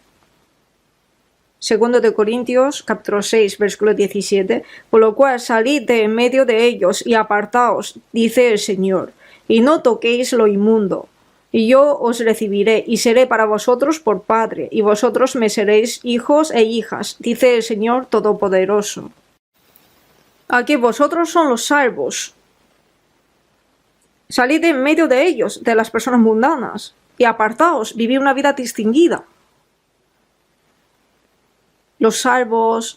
Segundo de Corintios, capítulo 6, versículo 17. Por lo cual salid de en medio de ellos y apartaos, dice el Señor, y no toquéis lo inmundo, Y yo os recibiré y seré para vosotros por Padre, y vosotros me seréis hijos e hijas, dice el Señor Todopoderoso. Aquí vosotros son los salvos. Salid en medio de ellos, de las personas mundanas, y apartaos, vivid una vida distinguida. Los salvos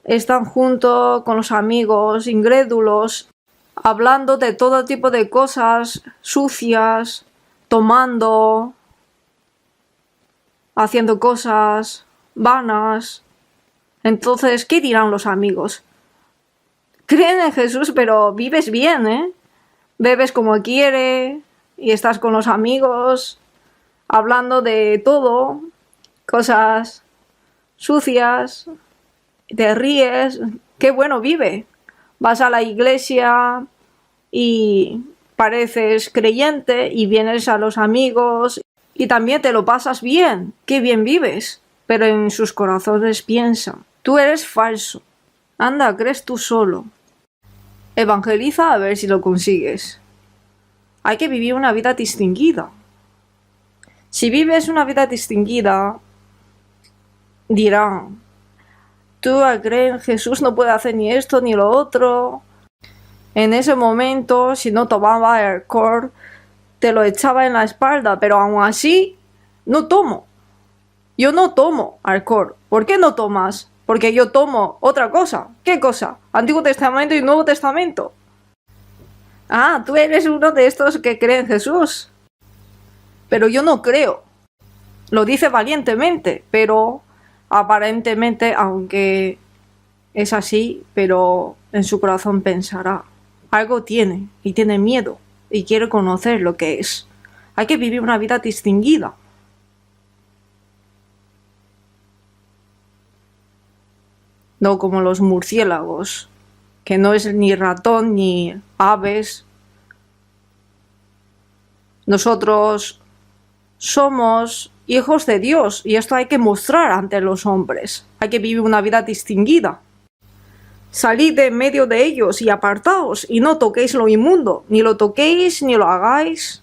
están junto con los amigos incrédulos, hablando de todo tipo de cosas sucias, tomando, haciendo cosas vanas. Entonces, ¿qué dirán los amigos? Creen en Jesús, pero vives bien, ¿eh? Bebes como quiere y estás con los amigos, hablando de todo, cosas sucias, te ríes, qué bueno vive. Vas a la iglesia y pareces creyente y vienes a los amigos y también te lo pasas bien, qué bien vives. Pero en sus corazones piensan, tú eres falso, anda, crees tú solo. Evangeliza a ver si lo consigues. Hay que vivir una vida distinguida. Si vives una vida distinguida, dirán, tú al creer en Jesús no puedes hacer ni esto ni lo otro. En ese momento, si no tomaba alcohol, te lo echaba en la espalda, pero aún así, no tomo. Yo no tomo alcohol. ¿Por qué no tomas? Porque yo tomo otra cosa. ¿Qué cosa? Antiguo Testamento y Nuevo Testamento. Ah, tú eres uno de estos que cree en Jesús. Pero yo no creo. Lo dice valientemente, pero aparentemente, aunque es así, pero en su corazón pensará, algo tiene y tiene miedo y quiere conocer lo que es. Hay que vivir una vida distinguida. No como los murciélagos, que no es ni ratón ni aves. Nosotros somos hijos de Dios y esto hay que mostrar ante los hombres. Hay que vivir una vida distinguida. Salid de en medio de ellos y apartaos y no toquéis lo inmundo, ni lo toquéis ni lo hagáis.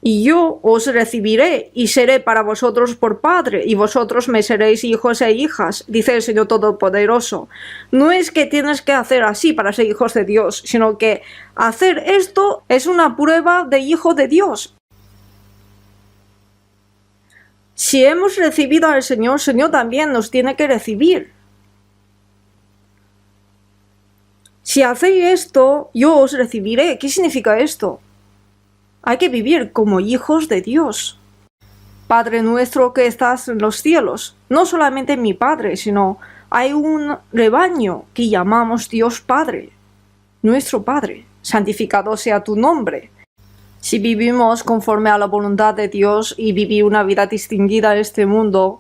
Y yo os recibiré y seré para vosotros por Padre, y vosotros me seréis hijos e hijas, dice el Señor Todopoderoso. No es que tienes que hacer así para ser hijos de Dios, sino que hacer esto es una prueba de hijo de Dios. Si hemos recibido al Señor, el Señor también nos tiene que recibir. Si hacéis esto, yo os recibiré. ¿Qué significa esto? Hay que vivir como hijos de Dios. Padre nuestro que estás en los cielos, no solamente mi Padre, sino hay un rebaño que llamamos Dios Padre, nuestro Padre, santificado sea tu nombre. Si vivimos conforme a la voluntad de Dios y vivir una vida distinguida en este mundo,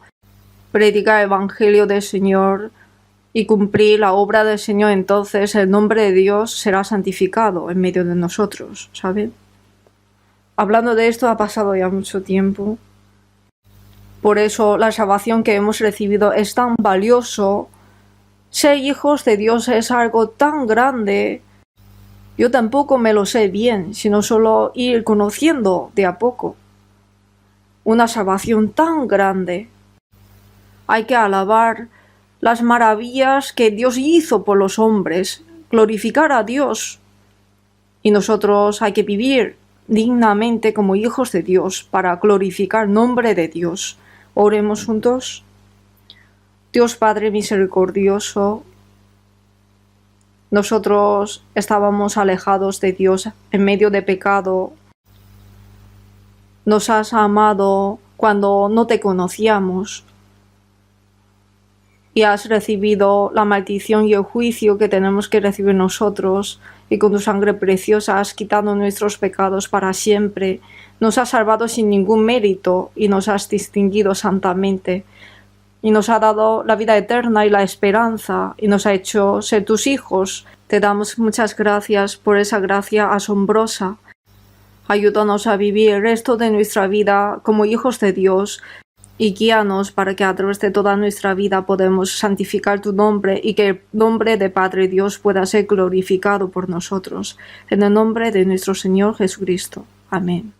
predicar el Evangelio del Señor y cumplir la obra del Señor, entonces el nombre de Dios será santificado en medio de nosotros, ¿saben? Hablando de esto ha pasado ya mucho tiempo. Por eso la salvación que hemos recibido es tan valioso. Ser hijos de Dios es algo tan grande. Yo tampoco me lo sé bien, sino solo ir conociendo de a poco. Una salvación tan grande. Hay que alabar las maravillas que Dios hizo por los hombres, glorificar a Dios. Y nosotros hay que vivir dignamente como hijos de Dios para glorificar el nombre de Dios. Oremos juntos. Dios Padre misericordioso, nosotros estábamos alejados de Dios en medio de pecado. Nos has amado cuando no te conocíamos y has recibido la maldición y el juicio que tenemos que recibir nosotros, y con tu sangre preciosa has quitado nuestros pecados para siempre. Nos has salvado sin ningún mérito y nos has distinguido santamente y nos ha dado la vida eterna y la esperanza y nos ha hecho ser tus hijos. Te damos muchas gracias por esa gracia asombrosa. Ayúdanos a vivir el resto de nuestra vida como hijos de Dios, y guíanos para que a través de toda nuestra vida podamos santificar tu nombre y que el nombre de Padre Dios pueda ser glorificado por nosotros. En el nombre de nuestro Señor Jesucristo. Amén.